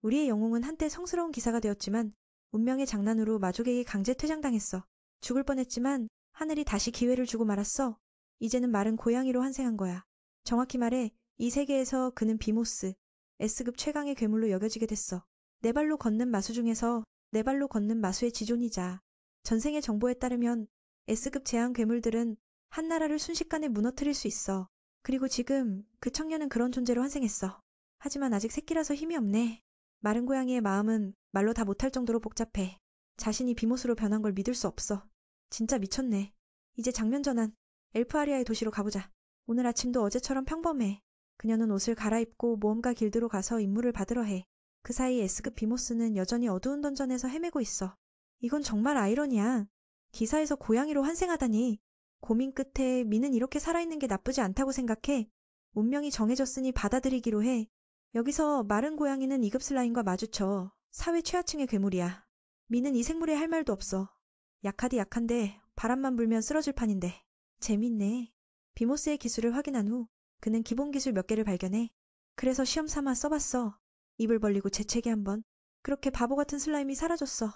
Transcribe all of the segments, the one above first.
우리의 영웅은 한때 성스러운 기사가 되었지만 운명의 장난으로 마족에게 강제 퇴장당했어. 죽을 뻔했지만 하늘이 다시 기회를 주고 말았어. 이제는 마른 고양이로 환생한 거야. 정확히 말해 이 세계에서 그는 비모스, S급 최강의 괴물로 여겨지게 됐어. 네 발로 걷는 마수 중에서 네 발로 걷는 마수의 지존이자. 전생의 정보에 따르면 S급 제한 괴물들은 한 나라를 순식간에 무너뜨릴 수 있어. 그리고 지금 그 청년은 그런 존재로 환생했어. 하지만 아직 새끼라서 힘이 없네. 마른 고양이의 마음은 말로 다 못할 정도로 복잡해. 자신이 비모스로 변한 걸 믿을 수 없어. 진짜 미쳤네. 이제 장면 전환. 엘프아리아의 도시로 가보자. 오늘 아침도 어제처럼 평범해. 그녀는 옷을 갈아입고 모험가 길드로 가서 임무를 받으러 해. 그 사이 S급 비모스는 여전히 어두운 던전에서 헤매고 있어. 이건 정말 아이러니야. 기사에서 고양이로 환생하다니. 고민 끝에 민은 이렇게 살아있는 게 나쁘지 않다고 생각해. 운명이 정해졌으니 받아들이기로 해. 여기서 마른 고양이는 2급 슬라임과 마주쳐. 사회 최하층의 괴물이야. 민은 이 생물에 할 말도 없어. 약하디 약한데 바람만 불면 쓰러질 판인데. 재밌네. 비모스의 기술을 확인한 후 그는 기본 기술 몇 개를 발견해. 그래서 시험 삼아 써봤어. 입을 벌리고 재채기 한번. 그렇게 바보 같은 슬라임이 사라졌어.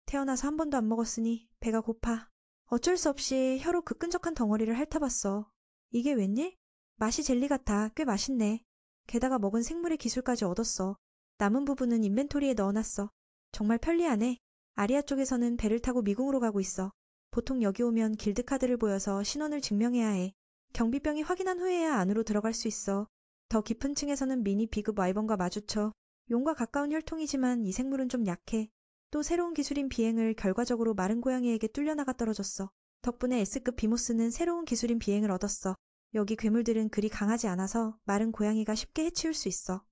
태어나서 한 번도 안 먹었으니 배가 고파. 어쩔 수 없이 혀로 그 끈적한 덩어리를 핥아봤어. 이게 웬일? 맛이 젤리 같아. 꽤 맛있네. 게다가 먹은 생물의 기술까지 얻었어. 남은 부분은 인벤토리에 넣어놨어. 정말 편리하네. 아리아 쪽에서는 배를 타고 미궁으로 가고 있어. 보통 여기 오면 길드카드를 보여서 신원을 증명해야 해. 경비병이 확인한 후에야 안으로 들어갈 수 있어. 더 깊은 층에서는 미니 비급 와이번과 마주쳐. 용과 가까운 혈통이지만 이 생물은 좀 약해. 또 새로운 기술인 비행을 결과적으로 마른 고양이에게 뚫려나가 떨어졌어. 덕분에 S급 비모스는 새로운 기술인 비행을 얻었어. 여기 괴물들은 그리 강하지 않아서 마른 고양이가 쉽게 해치울 수 있어.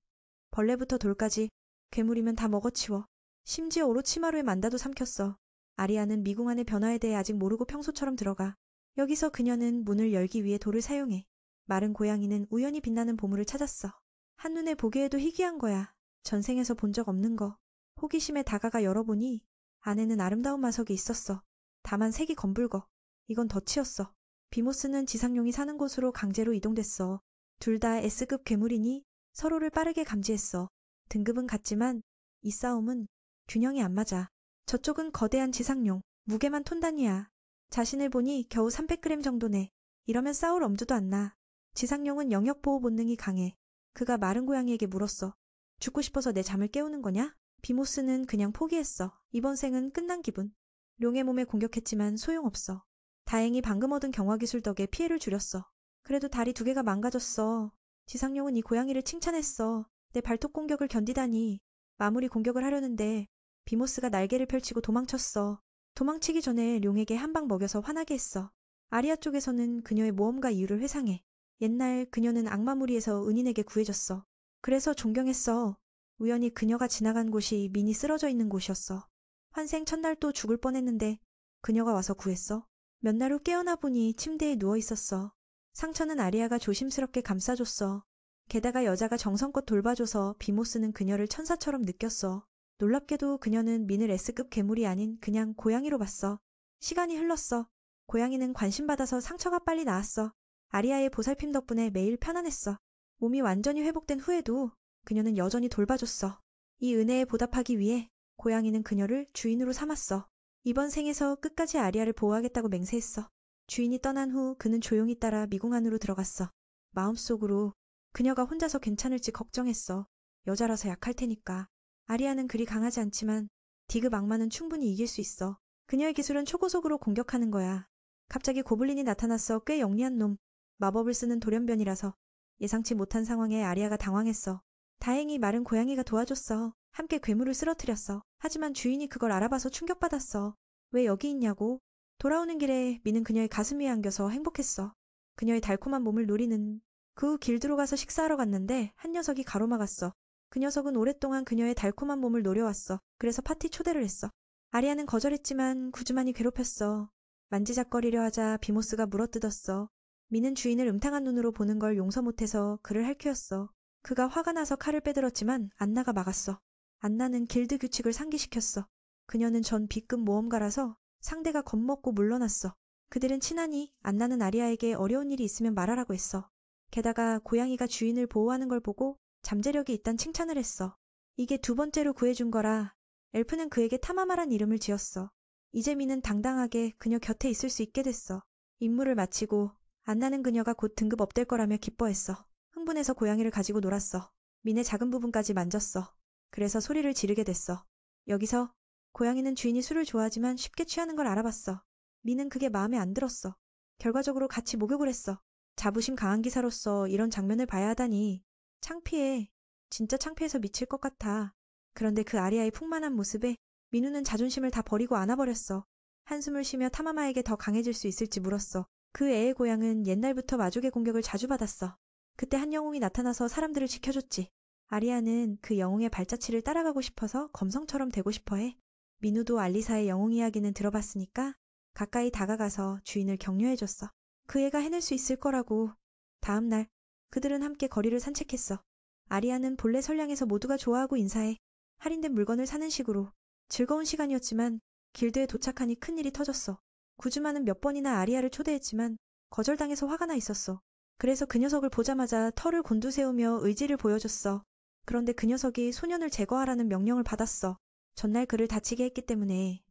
벌레부터 돌까지 괴물이면 다 먹어치워. 심지어 오로치마루의 만다도 삼켰어. 아리아는 미궁 안의 변화에 대해 아직 모르고 평소처럼 들어가. 여기서 그녀는 문을 열기 위해 돌을 사용해. 마른 고양이는 우연히 빛나는 보물을 찾았어. 한눈에 보기에도 희귀한 거야. 전생에서 본 적 없는 거. 호기심에 다가가 열어보니 안에는 아름다운 마석이 있었어. 다만 색이 검붉어. 이건 덫이었어. 비모스는 지상용이 사는 곳으로 강제로 이동됐어. 둘 다 S급 괴물이니 서로를 빠르게 감지했어. 등급은 같지만 이 싸움은 균형이 안 맞아. 저쪽은 거대한 지상용, 무게만 톤 단위야. 자신을 보니 겨우 300g 정도네. 이러면 싸울 엄두도 안 나. 지상용은 영역보호 본능이 강해. 그가 마른 고양이에게 물었어. 죽고 싶어서 내 잠을 깨우는 거냐? 비모스는 그냥 포기했어. 이번 생은 끝난 기분. 룡의 몸에 공격했지만 소용없어. 다행히 방금 얻은 경화기술 덕에 피해를 줄였어. 그래도 다리 2개가 망가졌어. 지상용은 이 고양이를 칭찬했어. 내 발톱 공격을 견디다니. 마무리 공격을 하려는데 비모스가 날개를 펼치고 도망쳤어. 도망치기 전에 룡에게 한 방 먹여서 화나게 했어. 아리아 쪽에서는 그녀의 모험가 이유를 회상해. 옛날 그녀는 악마무리에서 은인에게 구해졌어. 그래서 존경했어. 우연히 그녀가 지나간 곳이 민이 쓰러져 있는 곳이었어. 환생 첫날 또 죽을 뻔했는데 그녀가 와서 구했어. 몇 날 후 깨어나 보니 침대에 누워 있었어. 상처는 아리아가 조심스럽게 감싸줬어. 게다가 여자가 정성껏 돌봐줘서 비모스는 그녀를 천사처럼 느꼈어. 놀랍게도 그녀는 민을 S급 괴물이 아닌 그냥 고양이로 봤어. 시간이 흘렀어. 고양이는 관심받아서 상처가 빨리 나았어. 아리아의 보살핌 덕분에 매일 편안했어. 몸이 완전히 회복된 후에도 그녀는 여전히 돌봐줬어. 이 은혜에 보답하기 위해 고양이는 그녀를 주인으로 삼았어. 이번 생에서 끝까지 아리아를 보호하겠다고 맹세했어. 주인이 떠난 후 그는 조용히 따라 미궁 안으로 들어갔어. 마음속으로 그녀가 혼자서 괜찮을지 걱정했어. 여자라서 약할 테니까. 아리아는 그리 강하지 않지만 D급 악마는 충분히 이길 수 있어. 그녀의 기술은 초고속으로 공격하는 거야. 갑자기 고블린이 나타났어. 꽤 영리한 놈. 마법을 쓰는 돌연변이라서 예상치 못한 상황에 아리아가 당황했어. 다행히 마른 고양이가 도와줬어. 함께 괴물을 쓰러뜨렸어. 하지만 주인이 그걸 알아봐서 충격받았어. 왜 여기 있냐고. 돌아오는 길에 미는 그녀의 가슴 위에 안겨서 행복했어. 그녀의 달콤한 몸을 노리는. 그 후 길드로 가서 식사하러 갔는데 한 녀석이 가로막았어. 그 녀석은 오랫동안 그녀의 달콤한 몸을 노려왔어. 그래서 파티 초대를 했어. 아리아는 거절했지만 구주만이 괴롭혔어. 만지작거리려 하자 비모스가 물어뜯었어. 미는 주인을 음탕한 눈으로 보는 걸 용서 못해서 그를 할퀴었어. 그가 화가 나서 칼을 빼들었지만 안나가 막았어. 안나는 길드 규칙을 상기시켰어. 그녀는 전 B급 모험가라서 상대가 겁먹고 물러났어. 그들은 친하니 안나는 아리아에게 어려운 일이 있으면 말하라고 했어. 게다가 고양이가 주인을 보호하는 걸 보고 잠재력이 있단 칭찬을 했어. 이게 두 번째로 구해준 거라 엘프는 그에게 타마마란 이름을 지었어. 이제 미는 당당하게 그녀 곁에 있을 수 있게 됐어. 임무를 마치고 안나는 그녀가 곧 등급 업될 거라며 기뻐했어. 흥분해서 고양이를 가지고 놀았어. 민의 작은 부분까지 만졌어. 그래서 소리를 지르게 됐어. 여기서 고양이는 주인이 술을 좋아하지만 쉽게 취하는 걸 알아봤어. 민은 그게 마음에 안 들었어. 결과적으로 같이 목욕을 했어. 자부심 강한 기사로서 이런 장면을 봐야 하다니. 창피해. 진짜 창피해서 미칠 것 같아. 그런데 그 아리아의 풍만한 모습에 민우는 자존심을 다 버리고 안아버렸어. 한숨을 쉬며 타마마에게 더 강해질 수 있을지 물었어. 그 애의 고향은 옛날부터 마족의 공격을 자주 받았어. 그때 한 영웅이 나타나서 사람들을 지켜줬지. 아리아는 그 영웅의 발자취를 따라가고 싶어서 검성처럼 되고 싶어해. 민우도 알리사의 영웅 이야기는 들어봤으니까 가까이 다가가서 주인을 격려해줬어. 그 애가 해낼 수 있을 거라고. 다음 날 그들은 함께 거리를 산책했어. 아리아는 본래 선량해서 모두가 좋아하고 인사해. 할인된 물건을 사는 식으로. 즐거운 시간이었지만 길드에 도착하니 큰일이 터졌어. 구즈마는 몇 번이나 아리아를 초대했지만 거절당해서 화가 나 있었어. 그래서 그 녀석을 보자마자 털을 곤두세우며 의지를 보여줬어. 그런데 그 녀석이 소년을 제거하라는 명령을 받았어. 전날 그를 다치게 했기 때문에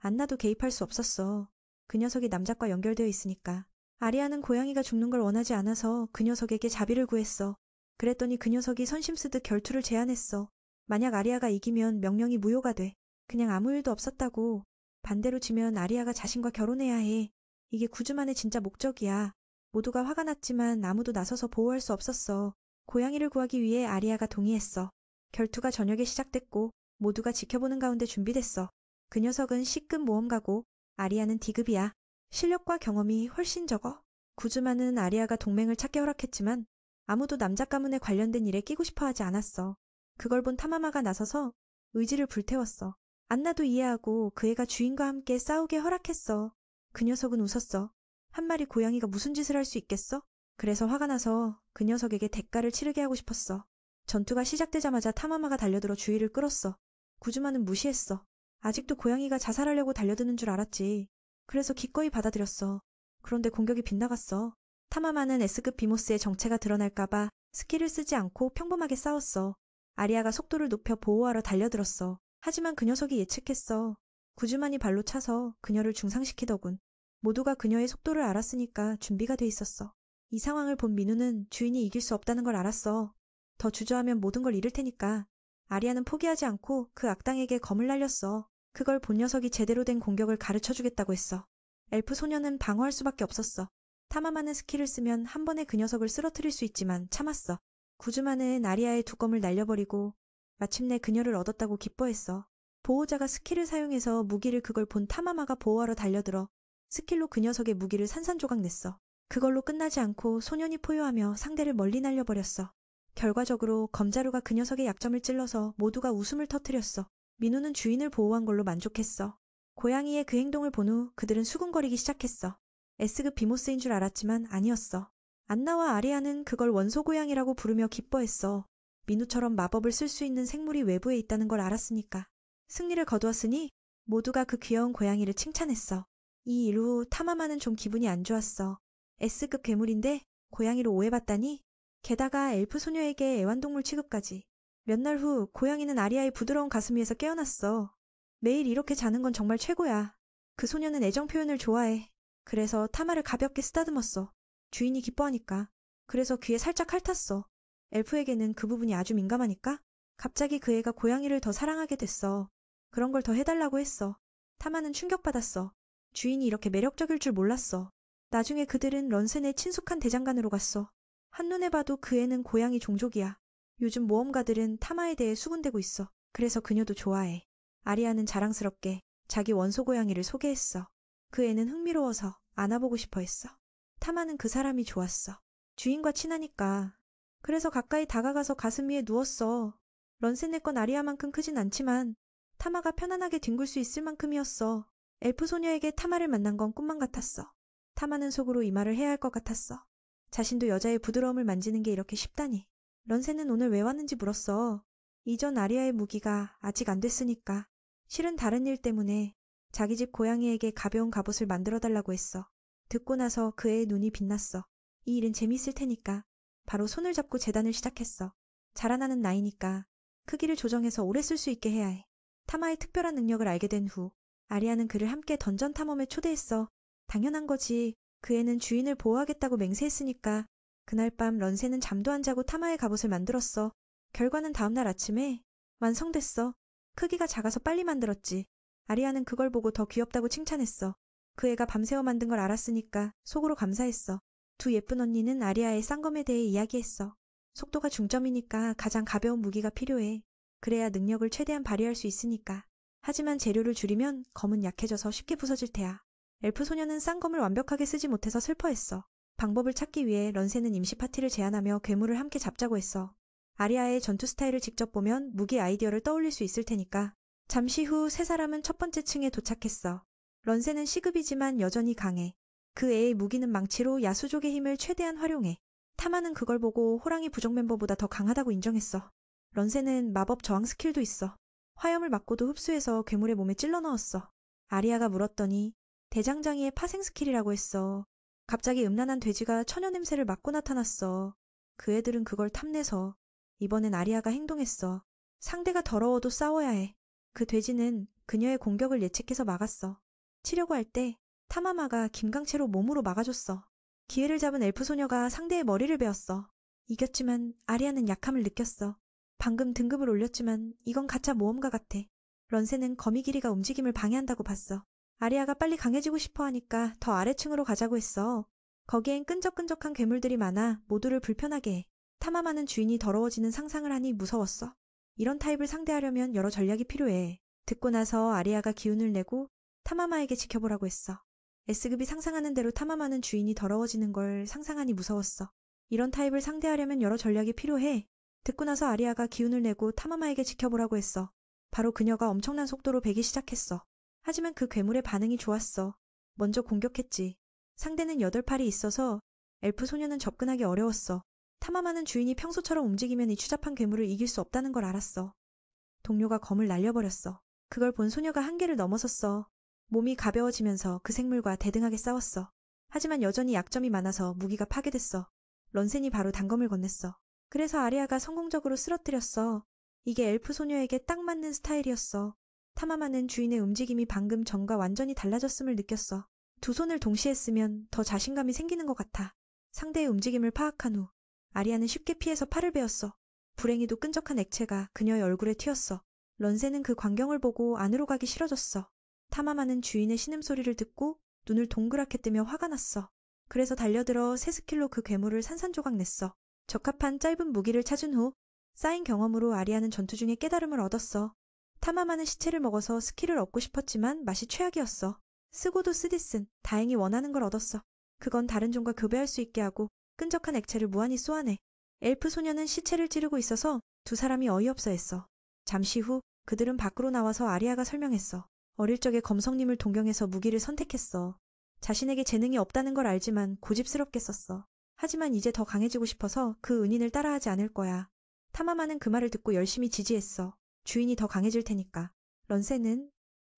안나도 개입할 수 없었어. 그 녀석이 남작과 연결되어 있으니까. 아리아는 고양이가 죽는 걸 원하지 않아서 그 녀석에게 자비를 구했어. 그랬더니 그 녀석이 선심 쓰듯 결투를 제안했어. 만약 아리아가 이기면 명령이 무효가 돼. 그냥 아무 일도 없었다고. 반대로 지면 아리아가 자신과 결혼해야 해. 이게 구즈만의 진짜 목적이야. 모두가 화가 났지만 아무도 나서서 보호할 수 없었어. 고양이를 구하기 위해 아리아가 동의했어. 결투가 저녁에 시작됐고 모두가 지켜보는 가운데 준비됐어. 그 녀석은 C급 모험가고 아리아는 D급이야. 실력과 경험이 훨씬 적어. 구즈만은 아리아가 동맹을 찾게 허락했지만 아무도 남자 가문에 관련된 일에 끼고 싶어 하지 않았어. 그걸 본 타마마가 나서서 의지를 불태웠어. 안나도 이해하고 그 애가 주인과 함께 싸우게 허락했어. 그 녀석은 웃었어. 한 마리 고양이가 무슨 짓을 할 수 있겠어? 그래서 화가 나서 그 녀석에게 대가를 치르게 하고 싶었어. 전투가 시작되자마자 타마마가 달려들어 주의를 끌었어. 구즈마는 무시했어. 아직도 고양이가 자살하려고 달려드는 줄 알았지. 그래서 기꺼이 받아들였어. 그런데 공격이 빗나갔어. 타마마는 S급 비모스의 정체가 드러날까봐 스킬을 쓰지 않고 평범하게 싸웠어. 아리아가 속도를 높여 보호하러 달려들었어. 하지만 그 녀석이 예측했어. 구즈만이 발로 차서 그녀를 중상시키더군. 모두가 그녀의 속도를 알았으니까 준비가 돼 있었어. 이 상황을 본 민우는 주인이 이길 수 없다는 걸 알았어. 더 주저하면 모든 걸 잃을 테니까. 아리아는 포기하지 않고 그 악당에게 검을 날렸어. 그걸 본 녀석이 제대로 된 공격을 가르쳐주겠다고 했어. 엘프 소녀는 방어할 수밖에 없었어. 타마마는 스킬을 쓰면 한 번에 그 녀석을 쓰러뜨릴 수 있지만 참았어. 구즈마는 아리아의 두 검을 날려버리고 마침내 그녀를 얻었다고 기뻐했어. 보호자가 스킬을 사용해서 무기를 그걸 본 타마마가 보호하러 달려들어 스킬로 그 녀석의 무기를 산산조각 냈어. 그걸로 끝나지 않고 소년이 포효하며 상대를 멀리 날려버렸어. 결과적으로 검자루가 그 녀석의 약점을 찔러서 모두가 웃음을 터뜨렸어. 민우는 주인을 보호한 걸로 만족했어. 고양이의 그 행동을 본 후 그들은 수군거리기 시작했어. S급 비모스인 줄 알았지만 아니었어. 안나와 아리아는 그걸 원소고양이라고 부르며 기뻐했어. 민우처럼 마법을 쓸 수 있는 생물이 외부에 있다는 걸 알았으니까. 승리를 거두었으니 모두가 그 귀여운 고양이를 칭찬했어. 이 일 후 타마마는 좀 기분이 안 좋았어. S급 괴물인데 고양이로 오해받다니. 게다가 엘프 소녀에게 애완동물 취급까지. 몇 날 후 고양이는 아리아의 부드러운 가슴 위에서 깨어났어. 매일 이렇게 자는 건 정말 최고야. 그 소녀는 애정 표현을 좋아해. 그래서 타마를 가볍게 쓰다듬었어. 주인이 기뻐하니까. 그래서 귀에 살짝 핥았어. 엘프에게는 그 부분이 아주 민감하니까. 갑자기 그 애가 고양이를 더 사랑하게 됐어. 그런 걸 더 해달라고 했어. 타마는 충격받았어. 주인이 이렇게 매력적일 줄 몰랐어. 나중에 그들은 런센의 친숙한 대장간으로 갔어. 한눈에 봐도 그 애는 고양이 종족이야. 요즘 모험가들은 타마에 대해 수군대고 있어. 그래서 그녀도 좋아해. 아리아는 자랑스럽게 자기 원소 고양이를 소개했어. 그 애는 흥미로워서 안아보고 싶어 했어. 타마는 그 사람이 좋았어. 주인과 친하니까. 그래서 가까이 다가가서 가슴 위에 누웠어. 런센의 건 아리아만큼 크진 않지만 타마가 편안하게 뒹굴 수 있을 만큼이었어. 엘프 소녀에게 타마를 만난 건 꿈만 같았어. 타마는 속으로 이 말을 해야 할 것 같았어. 자신도 여자의 부드러움을 만지는 게 이렇게 쉽다니. 런센은 오늘 왜 왔는지 물었어. 이전 아리아의 무기가 아직 안 됐으니까. 실은 다른 일 때문에 자기 집 고양이에게 가벼운 갑옷을 만들어달라고 했어. 듣고 나서 그 애의 눈이 빛났어. 이 일은 재미있을 테니까. 바로 손을 잡고 재단을 시작했어. 자라나는 나이니까 크기를 조정해서 오래 쓸 수 있게 해야 해. 타마의 특별한 능력을 알게 된 후 아리아는 그를 함께 던전 탐험에 초대했어. 당연한 거지. 그 애는 주인을 보호하겠다고 맹세했으니까. 그날 밤 런세는 잠도 안 자고 타마의 갑옷을 만들었어. 결과는 다음날 아침에 완성됐어. 크기가 작아서 빨리 만들었지. 아리아는 그걸 보고 더 귀엽다고 칭찬했어. 그 애가 밤새워 만든 걸 알았으니까 속으로 감사했어. 두 예쁜 언니는 아리아의 쌍검에 대해 이야기했어. 속도가 중점이니까 가장 가벼운 무기가 필요해. 그래야 능력을 최대한 발휘할 수 있으니까. 하지만 재료를 줄이면 검은 약해져서 쉽게 부서질 테야. 엘프 소녀는 쌍검을 완벽하게 쓰지 못해서 슬퍼했어. 방법을 찾기 위해 런세는 임시 파티를 제안하며 괴물을 함께 잡자고 했어. 아리아의 전투 스타일을 직접 보면 무기 아이디어를 떠올릴 수 있을 테니까. 잠시 후 세 사람은 첫 번째 층에 도착했어. 런세는 시급이지만 여전히 강해. 그 애의 무기는 망치로 야수족의 힘을 최대한 활용해. 타마는 그걸 보고 호랑이 부족 멤버보다 더 강하다고 인정했어. 런세는 마법 저항 스킬도 있어. 화염을 맞고도 흡수해서 괴물의 몸에 찔러 넣었어. 아리아가 물었더니 대장장이의 파생 스킬이라고 했어. 갑자기 음란한 돼지가 처녀 냄새를 맡고 나타났어. 그 애들은 그걸 탐내서. 이번엔 아리아가 행동했어. 상대가 더러워도 싸워야 해. 그 돼지는 그녀의 공격을 예측해서 막았어. 치려고 할 때 타마마가 김강채로 몸으로 막아줬어. 기회를 잡은 엘프 소녀가 상대의 머리를 베었어. 이겼지만 아리아는 약함을 느꼈어. 방금 등급을 올렸지만 이건 가짜 모험가 같아. 런세는 거미 길이가 움직임을 방해한다고 봤어. 아리아가 빨리 강해지고 싶어 하니까 더 아래층으로 가자고 했어. 거기엔 끈적끈적한 괴물들이 많아 모두를 불편하게 해. 타마마는 주인이 더러워지는 상상을 하니 무서웠어. 이런 타입을 상대하려면 여러 전략이 필요해. 듣고 나서 아리아가 기운을 내고 타마마에게 지켜보라고 했어. S급이 상상하는 대로 타마마는 주인이 더러워지는 걸 상상하니 무서웠어. 이런 타입을 상대하려면 여러 전략이 필요해. 듣고 나서 아리아가 기운을 내고 타마마에게 지켜보라고 했어. 바로 그녀가 엄청난 속도로 베기 시작했어. 하지만 그 괴물의 반응이 좋았어. 먼저 공격했지. 상대는 8팔이 있어서 엘프 소녀는 접근하기 어려웠어. 타마마는 주인이 평소처럼 움직이면 이 추잡한 괴물을 이길 수 없다는 걸 알았어. 동료가 검을 날려버렸어. 그걸 본 소녀가 한계를 넘어섰어. 몸이 가벼워지면서 그 생물과 대등하게 싸웠어. 하지만 여전히 약점이 많아서 무기가 파괴됐어. 런센이 바로 단검을 건넸어. 그래서 아리아가 성공적으로 쓰러뜨렸어. 이게 엘프 소녀에게 딱 맞는 스타일이었어. 타마마는 주인의 움직임이 방금 전과 완전히 달라졌음을 느꼈어. 두 손을 동시에 쓰면 더 자신감이 생기는 것 같아. 상대의 움직임을 파악한 후 아리아는 쉽게 피해서 팔을 베었어. 불행히도 끈적한 액체가 그녀의 얼굴에 튀었어. 런센은 그 광경을 보고 안으로 가기 싫어졌어. 타마마는 주인의 신음소리를 듣고 눈을 동그랗게 뜨며 화가 났어. 그래서 달려들어 새 스킬로 그 괴물을 산산조각 냈어. 적합한 짧은 무기를 찾은 후 쌓인 경험으로 아리아는 전투 중에 깨달음을 얻었어. 타마마는 시체를 먹어서 스킬을 얻고 싶었지만 맛이 최악이었어. 쓰고도 쓰디쓴 다행히 원하는 걸 얻었어. 그건 다른 종과 교배할 수 있게 하고 끈적한 액체를 무한히 쏘아내. 엘프 소녀는 시체를 찌르고 있어서 두 사람이 어이없어 했어. 잠시 후 그들은 밖으로 나와서 아리아가 설명했어. 어릴 적에 검성님을 동경해서 무기를 선택했어. 자신에게 재능이 없다는 걸 알지만 고집스럽게 썼어. 하지만 이제 더 강해지고 싶어서 그 은인을 따라하지 않을 거야. 타마마는 그 말을 듣고 열심히 지지했어. 주인이 더 강해질 테니까. 런세는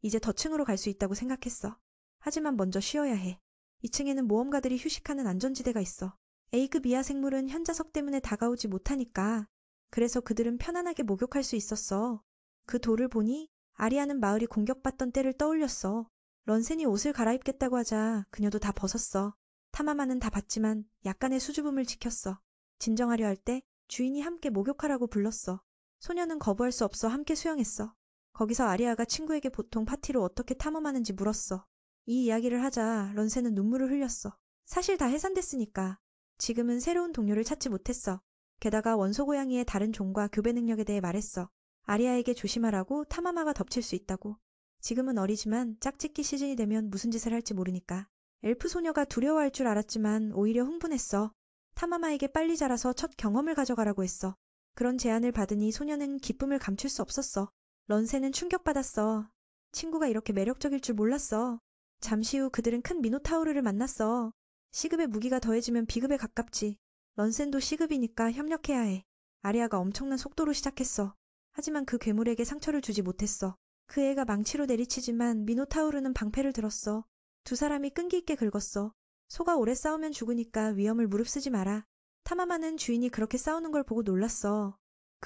이제 더 층으로 갈 수 있다고 생각했어. 하지만 먼저 쉬어야 해. 2층에는 모험가들이 휴식하는 안전지대가 있어. A급 이하 생물은 현자석 때문에 다가오지 못하니까. 그래서 그들은 편안하게 목욕할 수 있었어. 그 돌을 보니 아리아는 마을이 공격받던 때를 떠올렸어. 런센이 옷을 갈아입겠다고 하자 그녀도 다 벗었어. 타마마는 다 봤지만 약간의 수줍음을 지켰어. 진정하려 할 때 주인이 함께 목욕하라고 불렀어. 소녀는 거부할 수 없어 함께 수영했어. 거기서 아리아가 친구에게 보통 파티로 어떻게 탐험하는지 물었어. 이 이야기를 하자 런센은 눈물을 흘렸어. 사실 다 해산됐으니까. 지금은 새로운 동료를 찾지 못했어. 게다가 원소 고양이의 다른 종과 교배 능력에 대해 말했어. 아리아에게 조심하라고 타마마가 덮칠 수 있다고. 지금은 어리지만 짝짓기 시즌이 되면 무슨 짓을 할지 모르니까. 엘프 소녀가 두려워할 줄 알았지만 오히려 흥분했어. 타마마에게 빨리 자라서 첫 경험을 가져가라고 했어. 그런 제안을 받으니 소녀는 기쁨을 감출 수 없었어. 런센은 충격받았어. 친구가 이렇게 매력적일 줄 몰랐어. 잠시 후 그들은 큰 미노타우르를 만났어. C급의 무기가 더해지면 B급에 가깝지. 런센도 C급이니까 협력해야 해. 아리아가 엄청난 속도로 시작했어. 하지만 그 괴물에게 상처를 주지 못했어. 그 애가 망치로 내리치지만 미노타우르는 방패를 들었어. 두 사람이 끈기 있게 긁었어. 소가 오래 싸우면 죽으니까 위험을 무릅쓰지 마라. 타마마는 주인이 그렇게 싸우는 걸 보고 놀랐어.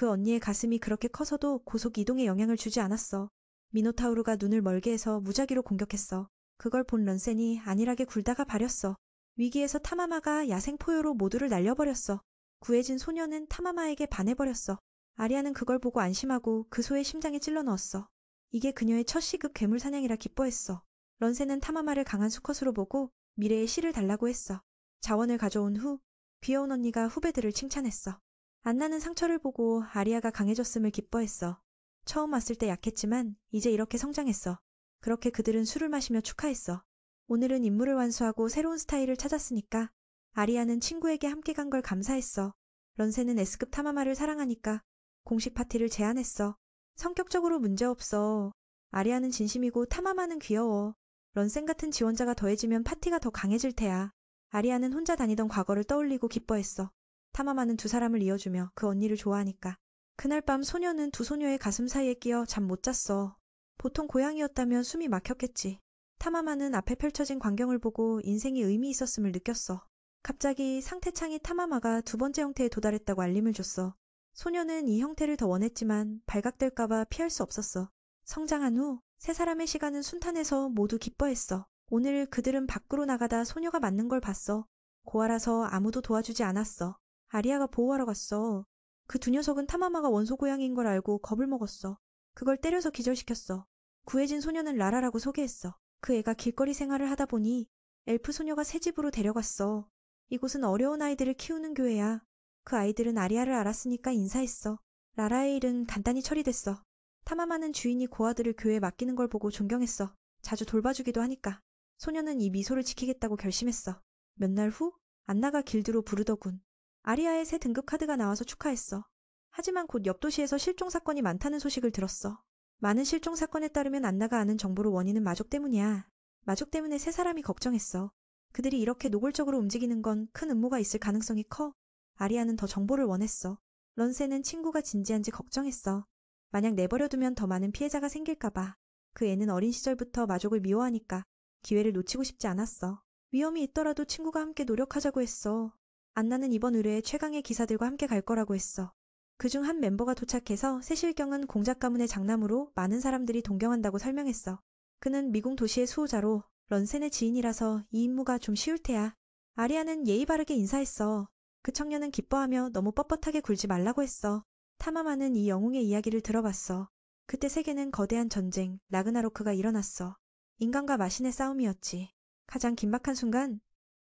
그 언니의 가슴이 그렇게 커서도 고속 이동에 영향을 주지 않았어. 미노타우르가 눈을 멀게 해서 무작위로 공격했어. 그걸 본 런센이 안일하게 굴다가 발렸어. 위기에서 타마마가 야생 포효로 모두를 날려버렸어. 구해진 소녀는 타마마에게 반해버렸어. 아리아는 그걸 보고 안심하고 그 소의 심장에 찔러 넣었어. 이게 그녀의 첫 시급 괴물 사냥이라 기뻐했어. 런센은 타마마를 강한 수컷으로 보고 미래의 씨를 달라고 했어. 자원을 가져온 후 귀여운 언니가 후배들을 칭찬했어. 안나는 상처를 보고 아리아가 강해졌음을 기뻐했어. 처음 왔을 때 약했지만 이제 이렇게 성장했어. 그렇게 그들은 술을 마시며 축하했어. 오늘은 임무를 완수하고 새로운 스타일을 찾았으니까. 아리아는 친구에게 함께 간 걸 감사했어. 런센은 S급 타마마를 사랑하니까 공식 파티를 제안했어. 성격적으로 문제없어. 아리아는 진심이고 타마마는 귀여워. 런센 같은 지원자가 더해지면 파티가 더 강해질 테야. 아리아는 혼자 다니던 과거를 떠올리고 기뻐했어. 타마마는 두 사람을 이어주며 그 언니를 좋아하니까. 그날 밤 소녀는 두 소녀의 가슴 사이에 끼어 잠 못 잤어. 보통 고양이였다면 숨이 막혔겠지. 타마마는 앞에 펼쳐진 광경을 보고 인생이 의미 있었음을 느꼈어. 갑자기 상태창이 타마마가 두 번째 형태에 도달했다고 알림을 줬어. 소녀는 이 형태를 더 원했지만 발각될까봐 피할 수 없었어. 성장한 후 세 사람의 시간은 순탄해서 모두 기뻐했어. 오늘 그들은 밖으로 나가다 소녀가 맞는 걸 봤어. 고아라서 아무도 도와주지 않았어. 아리아가 보호하러 갔어. 그 두 녀석은 타마마가 원소 고양이인 걸 알고 겁을 먹었어. 그걸 때려서 기절시켰어. 구해진 소녀는 라라라고 소개했어. 그 애가 길거리 생활을 하다 보니 엘프 소녀가 새 집으로 데려갔어. 이곳은 어려운 아이들을 키우는 교회야. 그 아이들은 아리아를 알았으니까 인사했어. 라라의 일은 간단히 처리됐어. 타마마는 주인이 고아들을 교회에 맡기는 걸 보고 존경했어. 자주 돌봐주기도 하니까. 소녀는 이 미소를 지키겠다고 결심했어. 몇 날 후 안나가 길드로 부르더군. 아리아의 새 등급 카드가 나와서 축하했어. 하지만 곧 옆 도시에서 실종 사건이 많다는 소식을 들었어. 많은 실종 사건에 따르면 안나가 아는 정보로 원인은 마족 때문이야. 마족 때문에 세 사람이 걱정했어. 그들이 이렇게 노골적으로 움직이는 건 큰 음모가 있을 가능성이 커. 아리아는 더 정보를 원했어. 런센은 친구가 진지한지 걱정했어. 만약 내버려두면 더 많은 피해자가 생길까봐. 그 애는 어린 시절부터 마족을 미워하니까 기회를 놓치고 싶지 않았어. 위험이 있더라도 친구가 함께 노력하자고 했어. 안나는 이번 의뢰에 최강의 기사들과 함께 갈 거라고 했어. 그중 한 멤버가 도착해서 세실경은 공작 가문의 장남으로 많은 사람들이 동경한다고 설명했어. 그는 미궁 도시의 수호자로 런센의 지인이라서 이 임무가 좀 쉬울 테야. 아리아는 예의 바르게 인사했어. 그 청년은 기뻐하며 너무 뻣뻣하게 굴지 말라고 했어. 타마마는 이 영웅의 이야기를 들어봤어. 그때 세계는 거대한 전쟁, 라그나로크가 일어났어. 인간과 마신의 싸움이었지. 가장 긴박한 순간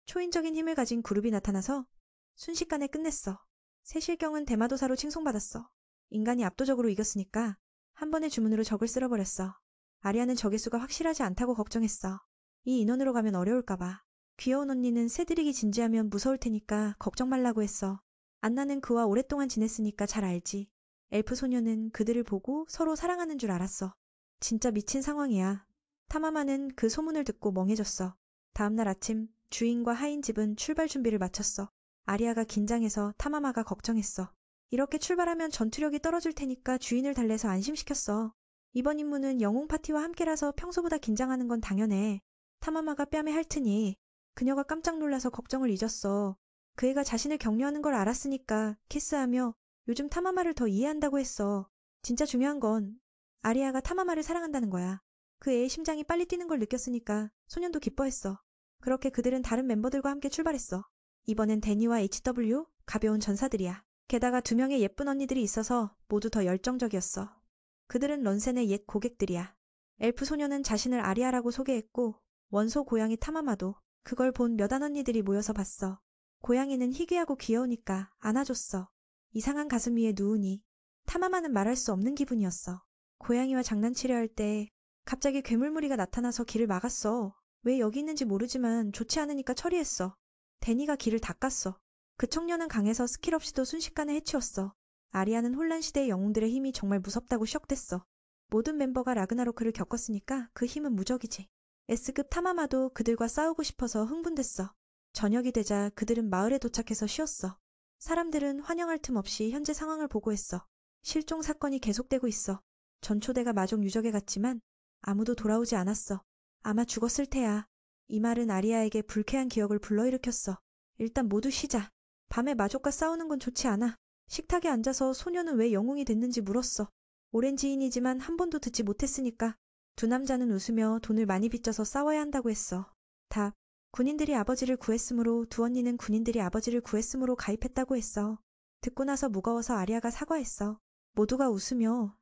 초인적인 힘을 가진 그룹이 나타나서 순식간에 끝냈어. 세실경은 대마도사로 칭송받았어. 인간이 압도적으로 이겼으니까 한 번의 주문으로 적을 쓸어버렸어. 아리아는 적의 수가 확실하지 않다고 걱정했어. 이 인원으로 가면 어려울까봐. 귀여운 언니는 새들이기 진지하면 무서울 테니까 걱정 말라고 했어. 안나는 그와 오랫동안 지냈으니까 잘 알지. 엘프 소녀는 그들을 보고 서로 사랑하는 줄 알았어. 진짜 미친 상황이야. 타마마는 그 소문을 듣고 멍해졌어. 다음날 아침 주인과 하인 집은 출발 준비를 마쳤어. 아리아가 긴장해서 타마마가 걱정했어. 이렇게 출발하면 전투력이 떨어질 테니까 주인을 달래서 안심시켰어. 이번 임무는 영웅 파티와 함께라서 평소보다 긴장하는 건 당연해. 타마마가 뺨에 핥으니 그녀가 깜짝 놀라서 걱정을 잊었어. 그 애가 자신을 격려하는 걸 알았으니까 키스하며 요즘 타마마를 더 이해한다고 했어. 진짜 중요한 건 아리아가 타마마를 사랑한다는 거야. 그 애의 심장이 빨리 뛰는 걸 느꼈으니까 소년도 기뻐했어. 그렇게 그들은 다른 멤버들과 함께 출발했어. 이번엔 데니와 HW, 가벼운 전사들이야. 게다가 두 명의 예쁜 언니들이 있어서 모두 더 열정적이었어. 그들은 런센의 옛 고객들이야. 엘프 소녀는 자신을 아리아라고 소개했고 원소 고양이 타마마도. 그걸 본 몇 안 언니들이 모여서 봤어. 고양이는 희귀하고 귀여우니까 안아줬어. 이상한 가슴 위에 누우니 타마마는 말할 수 없는 기분이었어. 고양이와 장난치려 할 때 갑자기 괴물무리가 나타나서 길을 막았어. 왜 여기 있는지 모르지만 좋지 않으니까 처리했어. 데니가 길을 닦았어. 그 청년은 강해서 스킬 없이도 순식간에 해치웠어. 아리아는 혼란시대의 영웅들의 힘이 정말 무섭다고 시억됐어. 모든 멤버가 라그나로크를 겪었으니까 그 힘은 무적이지. S급 타마마도 그들과 싸우고 싶어서 흥분됐어. 저녁이 되자 그들은 마을에 도착해서 쉬었어. 사람들은 환영할 틈 없이 현재 상황을 보고했어. 실종 사건이 계속되고 있어. 전초대가 마족 유적에 갔지만 아무도 돌아오지 않았어. 아마 죽었을 테야. 이 말은 아리아에게 불쾌한 기억을 불러일으켰어. 일단 모두 쉬자. 밤에 마족과 싸우는 건 좋지 않아. 식탁에 앉아서 소녀는 왜 영웅이 됐는지 물었어. 오랜 지인이지만 한 번도 듣지 못했으니까. 두 남자는 웃으며 돈을 많이 빚져서 싸워야 한다고 했어. 답. 군인들이 아버지를 구했으므로 두 언니는 군인들이 아버지를 구했으므로 가입했다고 했어. 듣고 나서 무거워서 아리아가 사과했어. 모두가 웃으며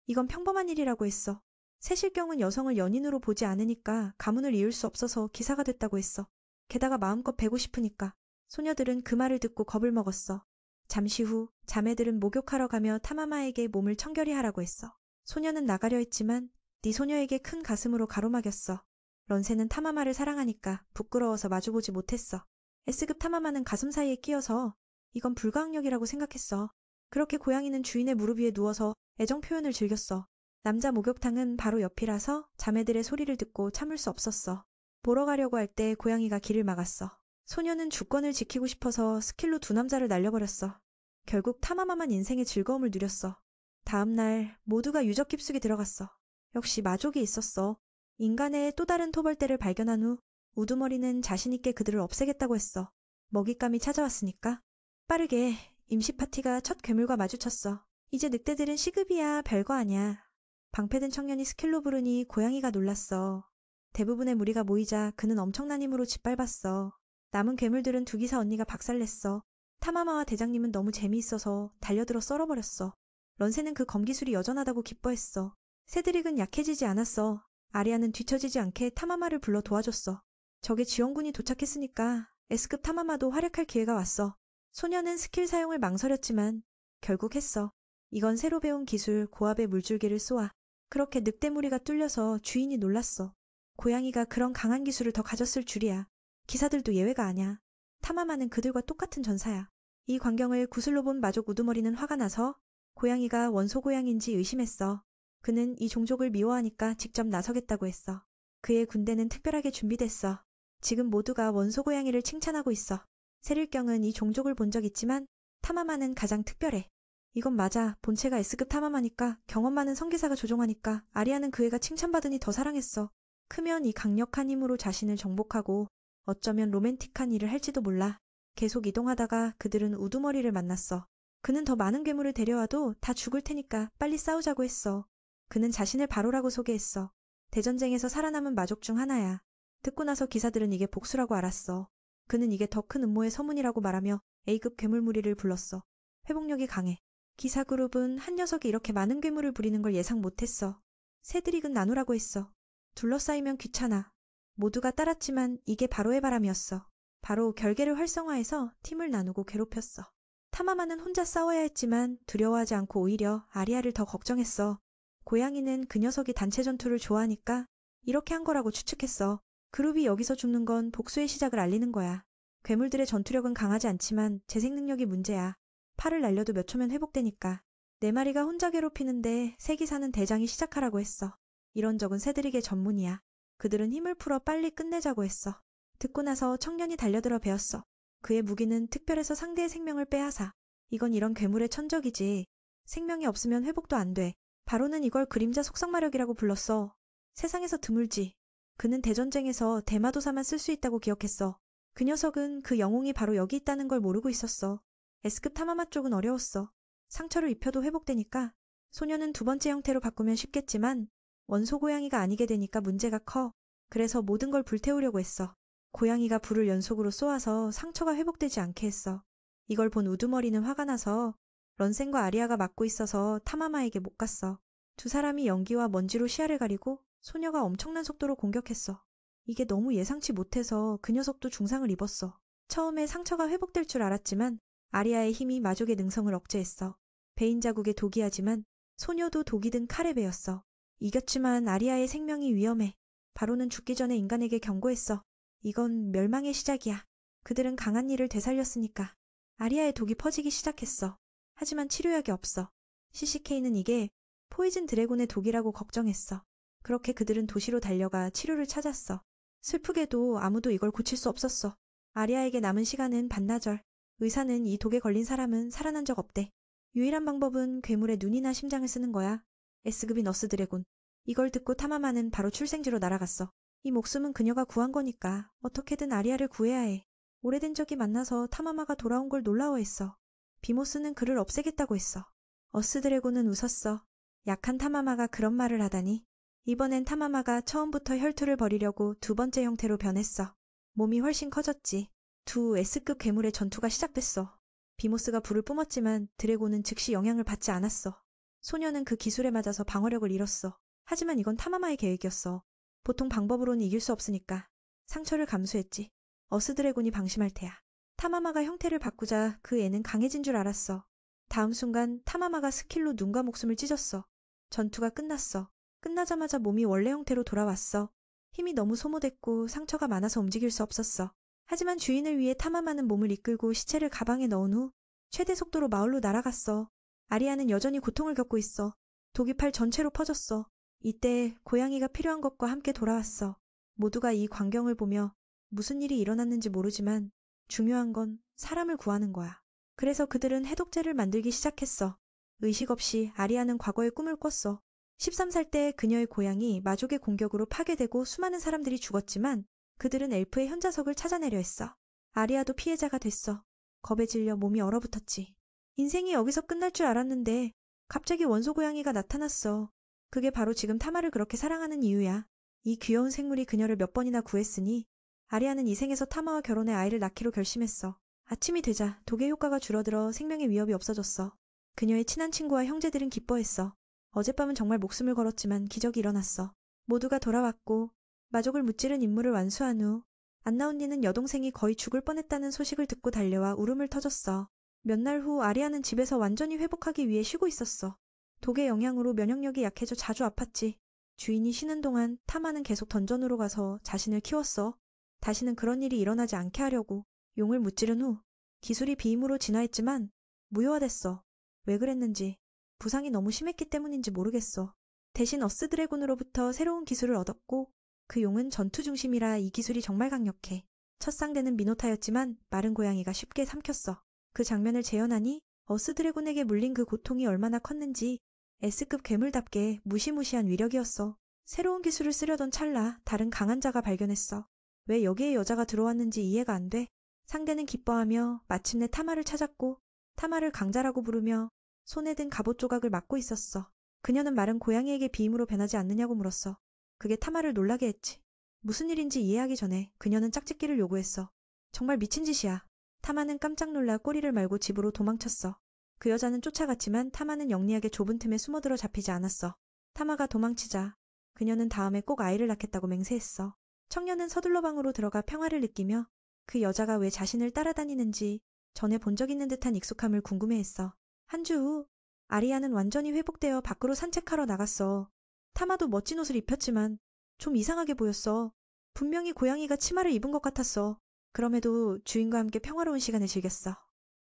이건 평범한 일이라고 했어. 세실경은 여성을 연인으로 보지 않으니까 가문을 이을 수 없어서 기사가 됐다고 했어. 게다가 마음껏 베고 싶으니까. 소녀들은 그 말을 듣고 겁을 먹었어. 잠시 후 자매들은 목욕하러 가며 타마마에게 몸을 청결히 하라고 했어. 소녀는 나가려 했지만 네 소녀에게 큰 가슴으로 가로막였어. 런세는 타마마를 사랑하니까 부끄러워서 마주보지 못했어. S급 타마마는 가슴 사이에 끼어서 이건 불가항력이라고 생각했어. 그렇게 고양이는 주인의 무릎 위에 누워서 애정 표현을 즐겼어. 남자 목욕탕은 바로 옆이라서 자매들의 소리를 듣고 참을 수 없었어. 보러 가려고 할 때 고양이가 길을 막았어. 소녀는 주권을 지키고 싶어서 스킬로 두 남자를 날려버렸어. 결국 타마마만 인생의 즐거움을 누렸어. 다음 날 모두가 유적 깊숙이 들어갔어. 역시 마족이 있었어. 인간의 또 다른 토벌대를 발견한 후 우두머리는 자신있게 그들을 없애겠다고 했어. 먹잇감이 찾아왔으니까. 빠르게 임시 파티가 첫 괴물과 마주쳤어. 이제 늑대들은 시급이야 별거 아냐. 방패든 청년이 스킬로 부르니 고양이가 놀랐어. 대부분의 무리가 모이자 그는 엄청난 힘으로 짓밟았어. 남은 괴물들은 두기사 언니가 박살냈어. 타마마와 대장님은 너무 재미있어서 달려들어 썰어버렸어. 런세는 그 검기술이 여전하다고 기뻐했어. 세드릭은 약해지지 않았어. 아리아는 뒤처지지 않게 타마마를 불러 도와줬어. 적의 지원군이 도착했으니까 S급 타마마도 활약할 기회가 왔어. 소녀는 스킬 사용을 망설였지만 결국 했어. 이건 새로 배운 기술 고압의 물줄기를 쏘아. 그렇게 늑대 무리가 뚫려서 주인이 놀랐어. 고양이가 그런 강한 기술을 더 가졌을 줄이야. 기사들도 예외가 아냐. 타마마는 그들과 똑같은 전사야. 이 광경을 구슬로 본 마족 우두머리는 화가 나서 고양이가 원소 고양인지 의심했어. 그는 이 종족을 미워하니까 직접 나서겠다고 했어. 그의 군대는 특별하게 준비됐어. 지금 모두가 원소 고양이를 칭찬하고 있어. 세릴경은 이 종족을 본 적 있지만 타마마는 가장 특별해. 이건 맞아. 본체가 S급 타마마니까 경험 많은 성기사가 조종하니까 아리아는 그 애가 칭찬받으니 더 사랑했어. 크면 이 강력한 힘으로 자신을 정복하고 어쩌면 로맨틱한 일을 할지도 몰라. 계속 이동하다가 그들은 우두머리를 만났어. 그는 더 많은 괴물을 데려와도 다 죽을 테니까 빨리 싸우자고 했어. 그는 자신을 바로라고 소개했어. 대전쟁에서 살아남은 마족 중 하나야. 듣고 나서 기사들은 이게 복수라고 알았어. 그는 이게 더 큰 음모의 서문이라고 말하며 A급 괴물 무리를 불렀어. 회복력이 강해. 기사 그룹은 한 녀석이 이렇게 많은 괴물을 부리는 걸 예상 못했어. 세드릭은 나누라고 했어. 둘러싸이면 귀찮아. 모두가 따랐지만 이게 바로의 바람이었어. 바로 결계를 활성화해서 팀을 나누고 괴롭혔어. 타마마는 혼자 싸워야 했지만 두려워하지 않고 오히려 아리아를 더 걱정했어. 고양이는 그 녀석이 단체 전투를 좋아하니까 이렇게 한 거라고 추측했어. 그룹이 여기서 죽는 건 복수의 시작을 알리는 거야. 괴물들의 전투력은 강하지 않지만 재생 능력이 문제야. 팔을 날려도 몇 초면 회복되니까. 네 마리가 혼자 괴롭히는데 세기사는 대장이 시작하라고 했어. 이런 적은 세드릭의 전문이야. 그들은 힘을 풀어 빨리 끝내자고 했어. 듣고 나서 청년이 달려들어 베었어. 그의 무기는 특별해서 상대의 생명을 빼앗아. 이건 이런 괴물의 천적이지. 생명이 없으면 회복도 안 돼. 바로는 이걸 그림자 속삭마력이라고 불렀어. 세상에서 드물지. 그는 대전쟁에서 대마도사만 쓸 수 있다고 기억했어. 그 녀석은 그 영웅이 바로 여기 있다는 걸 모르고 있었어. S급 타마마 쪽은 어려웠어. 상처를 입혀도 회복되니까. 소녀는 두 번째 형태로 바꾸면 쉽겠지만 원소 고양이가 아니게 되니까 문제가 커. 그래서 모든 걸 불태우려고 했어. 고양이가 불을 연속으로 쏘아서 상처가 회복되지 않게 했어. 이걸 본 우두머리는 화가 나서 런센과 아리아가 막고 있어서 타마마에게 못 갔어. 두 사람이 연기와 먼지로 시야를 가리고 소녀가 엄청난 속도로 공격했어. 이게 너무 예상치 못해서 그 녀석도 중상을 입었어. 처음에 상처가 회복될 줄 알았지만 아리아의 힘이 마족의 능성을 억제했어. 베인 자국에 독이 하지만 소녀도 독이 든 칼에 베었어. 이겼지만 아리아의 생명이 위험해. 바로는 죽기 전에 인간에게 경고했어. 이건 멸망의 시작이야. 그들은 강한 이를 되살렸으니까. 아리아의 독이 퍼지기 시작했어. 하지만 치료약이 없어. CCK는 이게 포이즌 드래곤의 독이라고 걱정했어. 그렇게 그들은 도시로 달려가 치료를 찾았어. 슬프게도 아무도 이걸 고칠 수 없었어. 아리아에게 남은 시간은 반나절. 의사는 이 독에 걸린 사람은 살아난 적 없대. 유일한 방법은 괴물의 눈이나 심장을 쓰는 거야. S급이 너스 드래곤. 이걸 듣고 타마마는 바로 출생지로 날아갔어. 이 목숨은 그녀가 구한 거니까 어떻게든 아리아를 구해야 해. 오래된 적이 만나서 타마마가 돌아온 걸 놀라워했어. 비모스는 그를 없애겠다고 했어. 어스 드래곤은 웃었어. 약한 타마마가 그런 말을 하다니. 이번엔 타마마가 처음부터 혈투를 벌이려고 두 번째 형태로 변했어. 몸이 훨씬 커졌지. 두 S급 괴물의 전투가 시작됐어. 비모스가 불을 뿜었지만 드래곤은 즉시 영향을 받지 않았어. 소녀는 그 기술에 맞아서 방어력을 잃었어. 하지만 이건 타마마의 계획이었어. 보통 방법으로는 이길 수 없으니까. 상처를 감수했지. 어스 드래곤이 방심할 테야. 타마마가 형태를 바꾸자 그 애는 강해진 줄 알았어. 다음 순간 타마마가 스킬로 눈과 목숨을 찢었어. 전투가 끝났어. 끝나자마자 몸이 원래 형태로 돌아왔어. 힘이 너무 소모됐고 상처가 많아서 움직일 수 없었어. 하지만 주인을 위해 타마마는 몸을 이끌고 시체를 가방에 넣은 후 최대 속도로 마을로 날아갔어. 아리아는 여전히 고통을 겪고 있어. 독이 팔 전체로 퍼졌어. 이때 고양이가 필요한 것과 함께 돌아왔어. 모두가 이 광경을 보며 무슨 일이 일어났는지 모르지만 중요한 건 사람을 구하는 거야. 그래서 그들은 해독제를 만들기 시작했어. 의식 없이 아리아는 과거의 꿈을 꿨어. 13살 때 그녀의 고향이 마족의 공격으로 파괴되고 수많은 사람들이 죽었지만 그들은 엘프의 현자석을 찾아내려 했어. 아리아도 피해자가 됐어. 겁에 질려 몸이 얼어붙었지. 인생이 여기서 끝날 줄 알았는데 갑자기 원소 고양이가 나타났어. 그게 바로 지금 타마를 그렇게 사랑하는 이유야. 이 귀여운 생물이 그녀를 몇 번이나 구했으니 아리아는 이 생에서 타마와 결혼해 아이를 낳기로 결심했어. 아침이 되자 독의 효과가 줄어들어 생명의 위협이 없어졌어. 그녀의 친한 친구와 형제들은 기뻐했어. 어젯밤은 정말 목숨을 걸었지만 기적이 일어났어. 모두가 돌아왔고 마족을 무찌른 임무를 완수한 후 안나운니는 여동생이 거의 죽을 뻔했다는 소식을 듣고 달려와 울음을 터졌어. 몇 날 후 아리아는 집에서 완전히 회복하기 위해 쉬고 있었어. 독의 영향으로 면역력이 약해져 자주 아팠지. 주인이 쉬는 동안 타마는 계속 던전으로 가서 자신을 키웠어. 다시는 그런 일이 일어나지 않게 하려고. 용을 무찌른 후 기술이 비임으로 진화했지만 무효화됐어. 왜 그랬는지 부상이 너무 심했기 때문인지 모르겠어. 대신 어스 드래곤으로부터 새로운 기술을 얻었고 그 용은 전투 중심이라 이 기술이 정말 강력해. 첫 상대는 미노타였지만 마른 고양이가 쉽게 삼켰어. 그 장면을 재현하니 어스 드래곤에게 물린 그 고통이 얼마나 컸는지 S급 괴물답게 무시무시한 위력이었어. 새로운 기술을 쓰려던 찰나 다른 강한 자가 발견했어. 왜 여기에 여자가 들어왔는지 이해가 안 돼. 상대는 기뻐하며 마침내 타마를 찾았고 타마를 강자라고 부르며 손에 든 갑옷 조각을 막고 있었어. 그녀는 마른 고양이에게 비임으로 변하지 않느냐고 물었어. 그게 타마를 놀라게 했지. 무슨 일인지 이해하기 전에 그녀는 짝짓기를 요구했어. 정말 미친 짓이야. 타마는 깜짝 놀라 꼬리를 말고 집으로 도망쳤어. 그 여자는 쫓아갔지만 타마는 영리하게 좁은 틈에 숨어들어 잡히지 않았어. 타마가 도망치자 그녀는 다음에 꼭 아이를 낳겠다고 맹세했어. 청년은 서둘러 방으로 들어가 평화를 느끼며 그 여자가 왜 자신을 따라다니는지 전에 본 적 있는 듯한 익숙함을 궁금해했어. 한 주 후 아리아는 완전히 회복되어 밖으로 산책하러 나갔어. 타마도 멋진 옷을 입혔지만 좀 이상하게 보였어. 분명히 고양이가 치마를 입은 것 같았어. 그럼에도 주인과 함께 평화로운 시간을 즐겼어.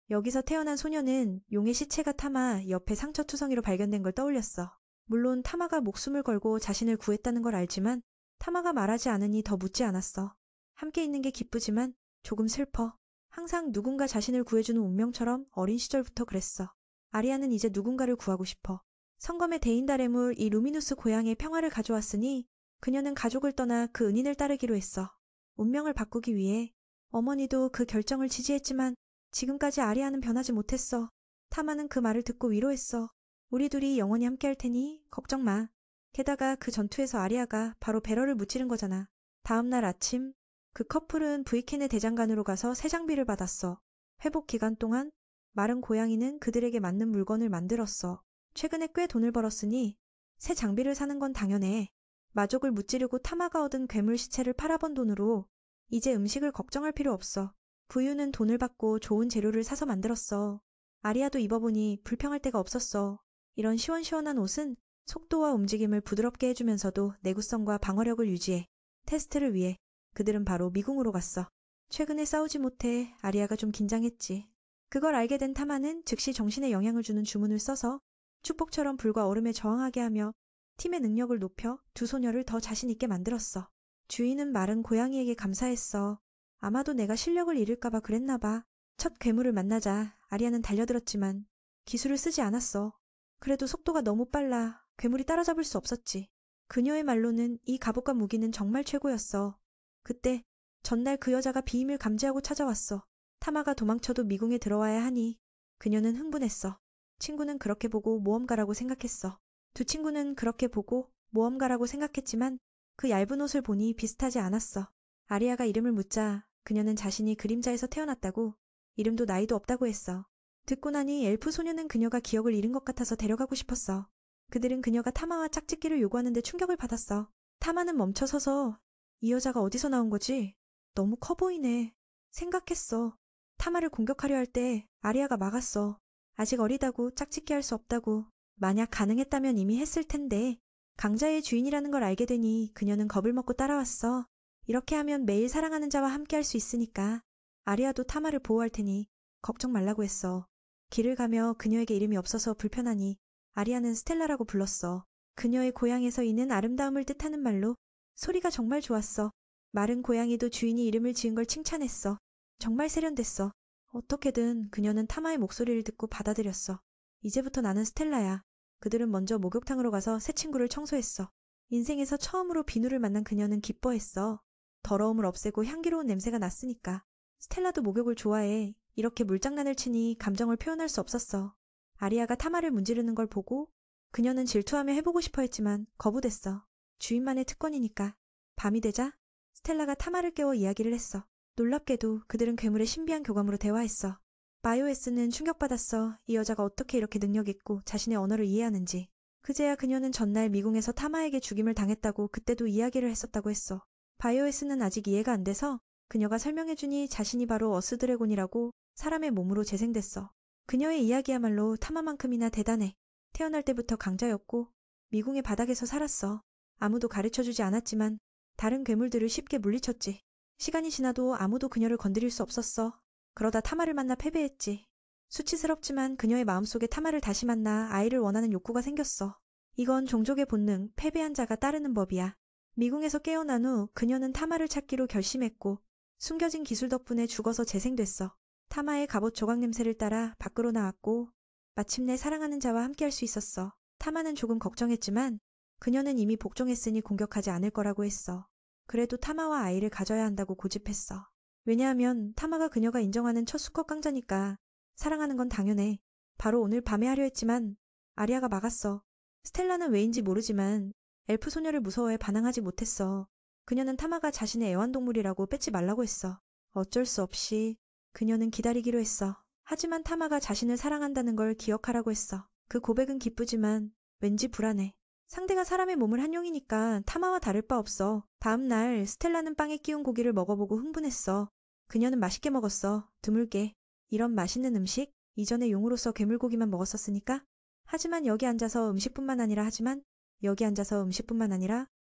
여기서 태어난 소녀는 용의 시체가 타마 옆에 상처투성이로 발견된 걸 떠올렸어. 물론 타마가 목숨을 걸고 자신을 구했다는 걸 알지만 타마가 말하지 않으니 더 묻지 않았어. 함께 있는 게 기쁘지만 조금 슬퍼. 항상 누군가 자신을 구해주는 운명처럼 어린 시절부터 그랬어. 아리아는 이제 누군가를 구하고 싶어. 성검의 대인달의 이 루미누스 고향에 평화를 가져왔으니 그녀는 가족을 떠나 그 은인을 따르기로 했어. 운명을 바꾸기 위해. 어머니도 그 결정을 지지했지만 지금까지 아리아는 변하지 못했어. 타마는 그 말을 듣고 위로했어. 우리 둘이 영원히 함께 할 테니 걱정 마. 게다가 그 전투에서 아리아가 바로 베러를 무찌른 거잖아. 다음 날 아침 그 커플은 브이켄의 대장간으로 가서 새 장비를 받았어. 회복 기간 동안 마른 고양이는 그들에게 맞는 물건을 만들었어. 최근에 꽤 돈을 벌었으니 새 장비를 사는 건 당연해. 마족을 무찌르고 타마가 얻은 괴물 시체를 팔아본 돈으로 이제 음식을 걱정할 필요 없어. 부유는 돈을 받고 좋은 재료를 사서 만들었어. 아리아도 입어보니 불평할 데가 없었어. 이런 시원시원한 옷은 속도와 움직임을 부드럽게 해주면서도 내구성과 방어력을 유지해. 테스트를 위해 그들은 바로 미궁으로 갔어. 최근에 싸우지 못해 아리아가 좀 긴장했지. 그걸 알게 된 타마는 즉시 정신에 영향을 주는 주문을 써서 축복처럼 불과 얼음에 저항하게 하며 팀의 능력을 높여 두 소녀를 더 자신 있게 만들었어. 주인은 마른 고양이에게 감사했어. 아마도 내가 실력을 잃을까봐 그랬나 봐. 첫 괴물을 만나자 아리아는 달려들었지만 기술을 쓰지 않았어. 그래도 속도가 너무 빨라 괴물이 따라잡을 수 없었지. 그녀의 말로는 이 갑옷과 무기는 정말 최고였어. 그때 전날 그 여자가 비임을 감지하고 찾아왔어. 타마가 도망쳐도 미궁에 들어와야 하니 그녀는 흥분했어. 친구는 그렇게 보고 모험가라고 생각했어. 두 친구는 그렇게 보고 모험가라고 생각했지만 그 얇은 옷을 보니 비슷하지 않았어. 아리아가 이름을 묻자 그녀는 자신이 그림자에서 태어났다고, 이름도 나이도 없다고 했어. 듣고 나니 엘프 소녀는 그녀가 기억을 잃은 것 같아서 데려가고 싶었어. 그들은 그녀가 타마와 짝짓기를 요구하는데 충격을 받았어. 타마는 멈춰서서 이 여자가 어디서 나온 거지? 너무 커 보이네. 생각했어. 타마를 공격하려 할 때 아리아가 막았어. 아직 어리다고 짝짓기 할 수 없다고. 만약 가능했다면 이미 했을 텐데. 강자의 주인이라는 걸 알게 되니 그녀는 겁을 먹고 따라왔어. 이렇게 하면 매일 사랑하는 자와 함께 할 수 있으니까. 아리아도 타마를 보호할 테니 걱정 말라고 했어. 길을 가며 그녀에게 이름이 없어서 불편하니 아리아는 스텔라라고 불렀어. 그녀의 고향에서 이는 아름다움을 뜻하는 말로. 소리가 정말 좋았어. 마른 고양이도 주인이 이름을 지은 걸 칭찬했어. 정말 세련됐어. 어떻게든 그녀는 타마의 목소리를 듣고 받아들였어. 이제부터 나는 스텔라야. 그들은 먼저 목욕탕으로 가서 새 친구를 청소했어. 인생에서 처음으로 비누를 만난 그녀는 기뻐했어. 더러움을 없애고 향기로운 냄새가 났으니까. 스텔라도 목욕을 좋아해. 이렇게 물장난을 치니 감정을 표현할 수 없었어. 아리아가 타마를 문지르는 걸 보고 그녀는 질투하며 해보고 싶어 했지만 거부됐어. 주인만의 특권이니까. 밤이 되자 스텔라가 타마를 깨워 이야기를 했어. 놀랍게도 그들은 괴물의 신비한 교감으로 대화했어. 바이오에스는 충격받았어. 이 여자가 어떻게 이렇게 능력 있고 자신의 언어를 이해하는지. 그제야 그녀는 전날 미궁에서 타마에게 죽임을 당했다고 그때도 이야기를 했었다고 했어. 바이오에스는 아직 이해가 안 돼서 그녀가 설명해주니 자신이 바로 어스드래곤이라고 사람의 몸으로 재생됐어. 그녀의 이야기야말로 타마만큼이나 대단해. 태어날 때부터 강자였고 미궁의 바닥에서 살았어. 아무도 가르쳐주지 않았지만 다른 괴물들을 쉽게 물리쳤지. 시간이 지나도 아무도 그녀를 건드릴 수 없었어. 그러다 타마를 만나 패배했지. 수치스럽지만 그녀의 마음속에 타마를 다시 만나 아이를 원하는 욕구가 생겼어. 이건 종족의 본능, 패배한 자가 따르는 법이야. 미궁에서 깨어난 후 그녀는 타마를 찾기로 결심했고 숨겨진 기술 덕분에 죽어서 재생됐어. 타마의 갑옷 조각 냄새를 따라 밖으로 나왔고 마침내 사랑하는 자와 함께할 수 있었어. 타마는 조금 걱정했지만 그녀는 이미 복종했으니 공격하지 않을 거라고 했어. 그래도 타마와 아이를 가져야 한다고 고집했어. 왜냐하면 타마가 그녀가 인정하는 첫 수컷 강자니까. 사랑하는 건 당연해. 바로 오늘 밤에 하려 했지만 아리아가 막았어. 스텔라는 왜인지 모르지만 엘프 소녀를 무서워해 반항하지 못했어. 그녀는 타마가 자신의 애완동물이라고 뺏지 말라고 했어. 어쩔 수 없이 그녀는 기다리기로 했어. 하지만 타마가 자신을 사랑한다는 걸 기억하라고 했어. 그 고백은 기쁘지만 왠지 불안해. 상대가 사람의 몸을 한 용이니까 타마와 다를 바 없어. 다음 날 스텔라는 빵에 끼운 고기를 먹어보고 흥분했어. 그녀는 맛있게 먹었어. 드물게. 이런 맛있는 음식? 이전에 용으로서 괴물고기만 먹었었으니까? 하지만 여기 앉아서 음식뿐만 아니라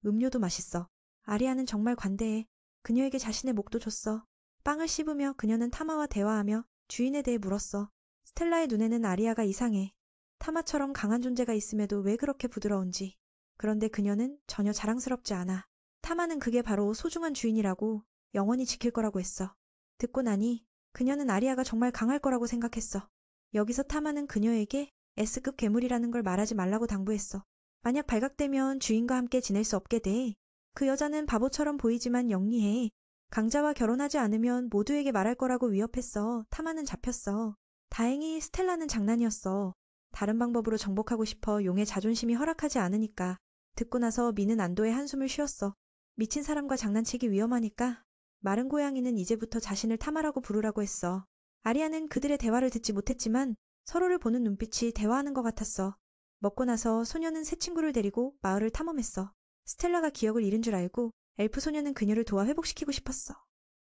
음료도 맛있어. 아리아는 정말 관대해. 그녀에게 자신의 목도 줬어. 빵을 씹으며 그녀는 타마와 대화하며 주인에 대해 물었어. 스텔라의 눈에는 아리아가 이상해. 타마처럼 강한 존재가 있음에도 왜 그렇게 부드러운지. 그런데 그녀는 전혀 자랑스럽지 않아. 타마는 그게 바로 소중한 주인이라고, 영원히 지킬 거라고 했어. 듣고 나니 그녀는 아리아가 정말 강할 거라고 생각했어. 여기서 타마는 그녀에게 S급 괴물이라는 걸 말하지 말라고 당부했어. 만약 발각되면 주인과 함께 지낼 수 없게 돼. 그 여자는 바보처럼 보이지만 영리해. 강자와 결혼하지 않으면 모두에게 말할 거라고 위협했어. 타마는 잡혔어. 다행히 스텔라는 장난이었어. 다른 방법으로 정복하고 싶어 용의 자존심이 허락하지 않으니까. 듣고 나서 미는 안도의 한숨을 쉬었어. 미친 사람과 장난치기 위험하니까. 마른 고양이는 이제부터 자신을 타마라고 부르라고 했어. 아리아는 그들의 대화를 듣지 못했지만 서로를 보는 눈빛이 대화하는 것 같았어. 먹고 나서 소녀는 새 친구를 데리고 마을을 탐험했어. 스텔라가 기억을 잃은 줄 알고 엘프 소녀는 그녀를 도와 회복시키고 싶었어.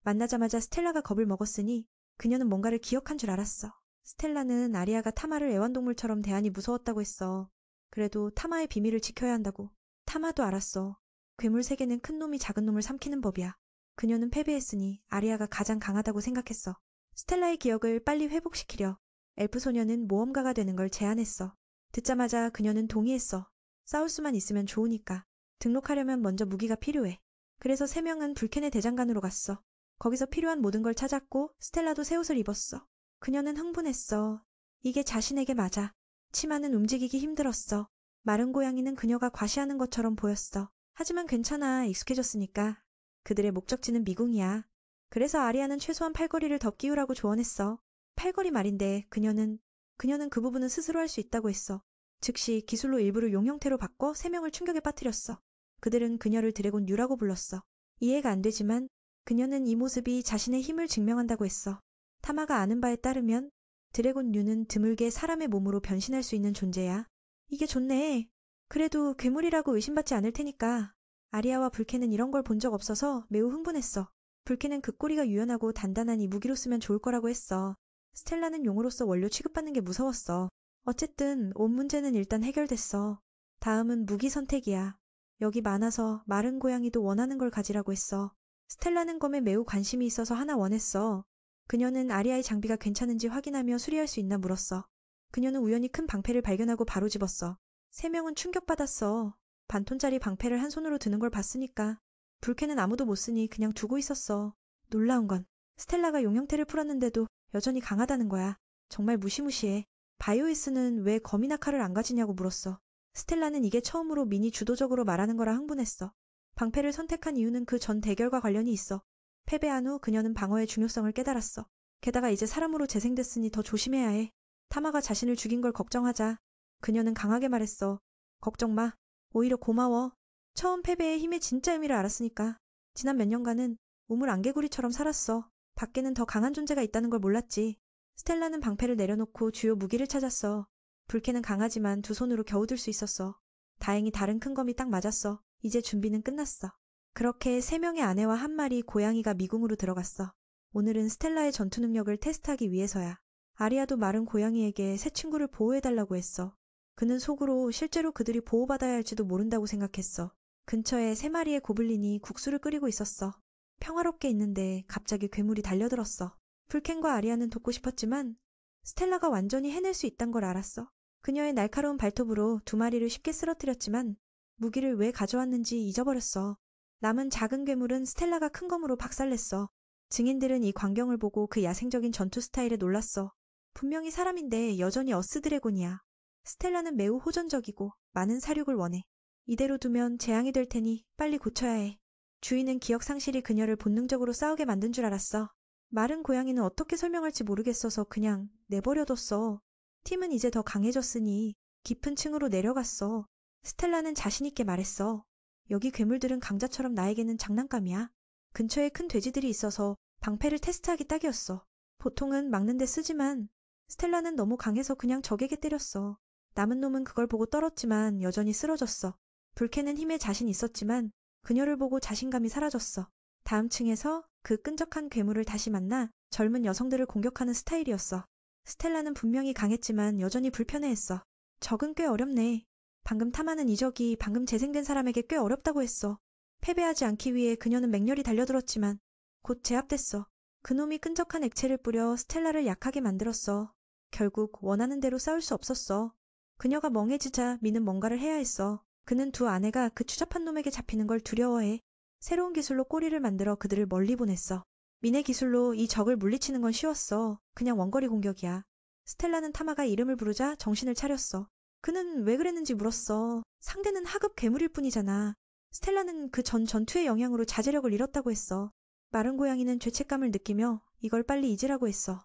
만나자마자 스텔라가 겁을 먹었으니 그녀는 뭔가를 기억한 줄 알았어. 스텔라는 아리아가 타마를 애완동물처럼 대하니 무서웠다고 했어. 그래도 타마의 비밀을 지켜야 한다고. 타마도 알았어. 괴물 세계는 큰 놈이 작은 놈을 삼키는 법이야. 그녀는 패배했으니 아리아가 가장 강하다고 생각했어. 스텔라의 기억을 빨리 회복시키려 엘프 소녀는 모험가가 되는 걸 제안했어. 듣자마자 그녀는 동의했어. 싸울 수만 있으면 좋으니까. 등록하려면 먼저 무기가 필요해. 그래서 3명은 불켄의 대장간으로 갔어. 거기서 필요한 모든 걸 찾았고 스텔라도 새 옷을 입었어. 그녀는 흥분했어. 이게 자신에게 맞아. 치마는 움직이기 힘들었어. 마른 고양이는 그녀가 과시하는 것처럼 보였어. 하지만 괜찮아. 익숙해졌으니까. 그들의 목적지는 미궁이야. 그래서 아리아는 최소한 팔걸이를 더 끼우라고 조언했어. 팔걸이 말인데 그녀는 그녀는 그 부분은 스스로 할 수 있다고 했어. 즉시 기술로 일부를 용 형태로 바꿔 3명을 충격에 빠뜨렸어. 그들은 그녀를 드래곤 뉴라고 불렀어. 이해가 안 되지만 그녀는 이 모습이 자신의 힘을 증명한다고 했어. 타마가 아는 바에 따르면 드래곤 뉴는 드물게 사람의 몸으로 변신할 수 있는 존재야. 이게 좋네. 그래도 괴물이라고 의심받지 않을 테니까. 아리아와 불케는 이런 걸 본 적 없어서 매우 흥분했어. 불케는 그 꼬리가 유연하고 단단한 이 무기로 쓰면 좋을 거라고 했어. 스텔라는 용으로서 원료 취급받는 게 무서웠어. 어쨌든 옷 문제는 일단 해결됐어. 다음은 무기 선택이야. 여기 많아서 마른 고양이도 원하는 걸 가지라고 했어. 스텔라는 검에 매우 관심이 있어서 하나 원했어. 그녀는 아리아의 장비가 괜찮은지 확인하며 수리할 수 있나 물었어. 그녀는 우연히 큰 방패를 발견하고 바로 집었어. 3명은 충격받았어. 반톤짜리 방패를 한 손으로 드는 걸 봤으니까. 불쾌는 아무도 못 쓰니 그냥 두고 있었어. 놀라운 건 스텔라가 용 형태를 풀었는데도 여전히 강하다는 거야. 정말 무시무시해. 바이오이스는 왜 검이나 칼을 안 가지냐고 물었어. 스텔라는 이게 처음으로 미니 주도적으로 말하는 거라 흥분했어. 방패를 선택한 이유는 그 전 대결과 관련이 있어. 패배한 후 그녀는 방어의 중요성을 깨달았어. 게다가 이제 사람으로 재생됐으니 더 조심해야 해. 타마가 자신을 죽인 걸 걱정하자. 그녀는 강하게 말했어. 걱정 마. 오히려 고마워. 처음 패배의 힘의 진짜 의미를 알았으니까. 지난 몇 년간은 우물 안개구리처럼 살았어. 밖에는 더 강한 존재가 있다는 걸 몰랐지. 스텔라는 방패를 내려놓고 주요 무기를 찾았어. 불쾌는 강하지만 두 손으로 겨우 들 수 있었어. 다행히 다른 큰 검이 딱 맞았어. 이제 준비는 끝났어. 그렇게 3명의 아내와 한 마리 고양이가 미궁으로 들어갔어. 오늘은 스텔라의 전투 능력을 테스트하기 위해서야. 아리아도 마른 고양이에게 새 친구를 보호해달라고 했어. 그는 속으로 실제로 그들이 보호받아야 할지도 모른다고 생각했어. 근처에 3마리의 고블린이 국수를 끓이고 있었어. 평화롭게 있는데 갑자기 괴물이 달려들었어. 불켄과 아리아는 돕고 싶었지만 스텔라가 완전히 해낼 수 있단 걸 알았어. 그녀의 날카로운 발톱으로 2마리를 쉽게 쓰러뜨렸지만 무기를 왜 가져왔는지 잊어버렸어. 남은 작은 괴물은 스텔라가 큰 검으로 박살냈어. 증인들은 이 광경을 보고 그 야생적인 전투 스타일에 놀랐어. 분명히 사람인데 여전히 어스 드래곤이야. 스텔라는 매우 호전적이고 많은 사륙을 원해. 이대로 두면 재앙이 될 테니 빨리 고쳐야 해. 주인은 기억 상실이 그녀를 본능적으로 싸우게 만든 줄 알았어. 마른 고양이는 어떻게 설명할지 모르겠어서 그냥 내버려뒀어. 팀은 이제 더 강해졌으니 깊은 층으로 내려갔어. 스텔라는 자신있게 말했어. 여기 괴물들은 강자처럼 나에게는 장난감이야. 근처에 큰 돼지들이 있어서 방패를 테스트하기 딱이었어. 보통은 막는 데 쓰지만 스텔라는 너무 강해서 그냥 적에게 때렸어. 남은 놈은 그걸 보고 떨었지만 여전히 쓰러졌어. 불쾌는 힘에 자신 있었지만 그녀를 보고 자신감이 사라졌어. 다음 층에서 그 끈적한 괴물을 다시 만나 젊은 여성들을 공격하는 스타일이었어. 스텔라는 분명히 강했지만 여전히 불편해했어. 적은 꽤 어렵네. 방금 탐하는 이적이 방금 재생된 사람에게 꽤 어렵다고 했어. 패배하지 않기 위해 그녀는 맹렬히 달려들었지만 곧 제압됐어. 그놈이 끈적한 액체를 뿌려 스텔라를 약하게 만들었어. 결국 원하는 대로 싸울 수 없었어. 그녀가 멍해지자 미는 뭔가를 해야 했어. 그는 두 아내가 그 추잡한 놈에게 잡히는 걸 두려워해. 새로운 기술로 꼬리를 만들어 그들을 멀리 보냈어. 민의 기술로 이 적을 물리치는 건 쉬웠어. 그냥 원거리 공격이야. 스텔라는 타마가 이름을 부르자 정신을 차렸어. 그는 왜 그랬는지 물었어. 상대는 하급 괴물일 뿐이잖아. 스텔라는 그 전 전투의 영향으로 자제력을 잃었다고 했어. 마른 고양이는 죄책감을 느끼며 이걸 빨리 잊으라고 했어.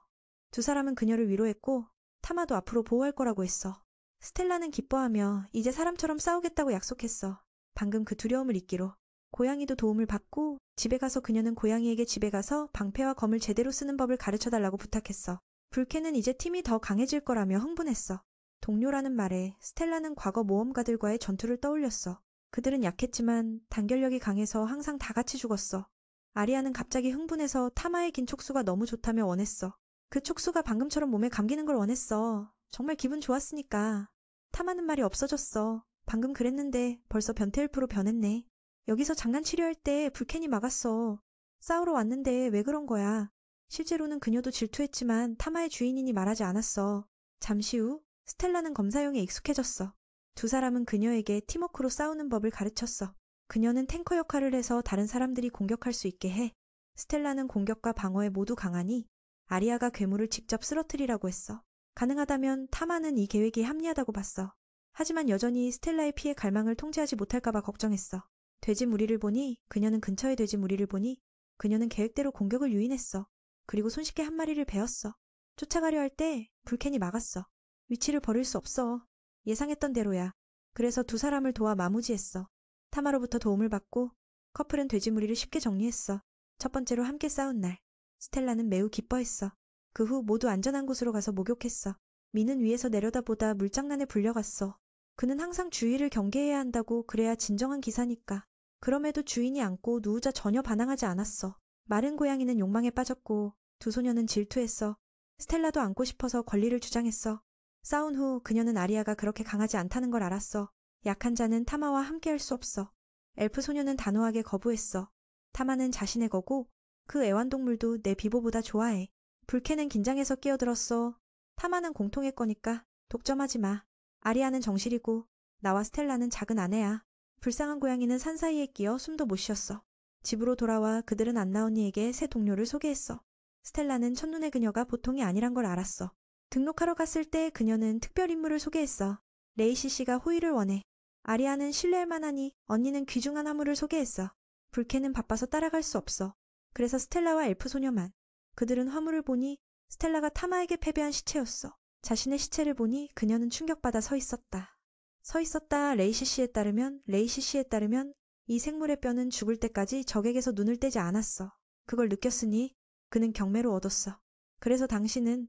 두 사람은 그녀를 위로했고 타마도 앞으로 보호할 거라고 했어. 스텔라는 기뻐하며 이제 사람처럼 싸우겠다고 약속했어. 방금 그 두려움을 잊기로. 고양이도 도움을 받고 집에 가서 그녀는 고양이에게 집에 가서 방패와 검을 제대로 쓰는 법을 가르쳐달라고 부탁했어. 불쾌는 이제 팀이 더 강해질 거라며 흥분했어. 동료라는 말에 스텔라는 과거 모험가들과의 전투를 떠올렸어. 그들은 약했지만 단결력이 강해서 항상 다 같이 죽었어. 아리아는 갑자기 흥분해서 타마의 긴 촉수가 너무 좋다며 원했어. 그 촉수가 방금처럼 몸에 감기는 걸 원했어. 정말 기분 좋았으니까. 타마는 말이 없어졌어. 방금 그랬는데 벌써 변태엘프로 변했네. 여기서 장난치려 할 때 불켄이 막았어. 싸우러 왔는데 왜 그런 거야. 실제로는 그녀도 질투했지만 타마의 주인이니 말하지 않았어. 잠시 후 스텔라는 검사용에 익숙해졌어. 두 사람은 그녀에게 팀워크로 싸우는 법을 가르쳤어. 그녀는 탱커 역할을 해서 다른 사람들이 공격할 수 있게 해. 스텔라는 공격과 방어에 모두 강하니 아리아가 괴물을 직접 쓰러뜨리라고 했어. 가능하다면 타마는 이 계획이 합리하다고 봤어. 하지만 여전히 스텔라의 피해 갈망을 통제하지 못할까봐 걱정했어. 돼지 무리를 보니 그녀는 근처의 돼지 무리를 보니 그녀는 계획대로 공격을 유인했어. 그리고 손쉽게 한 마리를 베었어. 쫓아가려 할 때 불켄이 막았어. 위치를 버릴 수 없어. 예상했던 대로야. 그래서 두 사람을 도와 마무지했어. 타마로부터 도움을 받고 커플은 돼지무리를 쉽게 정리했어. 첫 번째로 함께 싸운 날. 스텔라는 매우 기뻐했어. 그 후 모두 안전한 곳으로 가서 목욕했어. 미는 위에서 내려다보다 물장난에 불려갔어. 그는 항상 주위를 경계해야 한다고 그래야 진정한 기사니까. 그럼에도 주인이 안고 누우자 전혀 반항하지 않았어. 마른 고양이는 욕망에 빠졌고 두 소녀는 질투했어. 스텔라도 안고 싶어서 권리를 주장했어. 싸운 후 그녀는 아리아가 그렇게 강하지 않다는 걸 알았어. 약한 자는 타마와 함께할 수 없어. 엘프 소녀는 단호하게 거부했어. 타마는 자신의 거고 그 애완동물도 내 비보보다 좋아해. 불쾌는 긴장해서 끼어들었어. 타마는 공통의 거니까 독점하지 마. 아리아는 정실이고 나와 스텔라는 작은 아내야. 불쌍한 고양이는 산 사이에 끼어 숨도 못 쉬었어. 집으로 돌아와 그들은 안나 언니에게 새 동료를 소개했어. 스텔라는 첫눈에 그녀가 보통이 아니란 걸 알았어. 등록하러 갔을 때 그녀는 특별 인물을 소개했어. 레이시 씨가 호의를 원해. 아리아는 신뢰할 만하니 언니는 귀중한 화물을 소개했어. 불쾌는 바빠서 따라갈 수 없어. 그래서 스텔라와 엘프 소녀만. 그들은 화물을 보니 스텔라가 타마에게 패배한 시체였어. 자신의 시체를 보니 그녀는 충격받아 서 있었다. 레이시 씨에 따르면 이 생물의 뼈는 죽을 때까지 적에게서 눈을 떼지 않았어. 그걸 느꼈으니 그는 경매로 얻었어. 그래서 당신은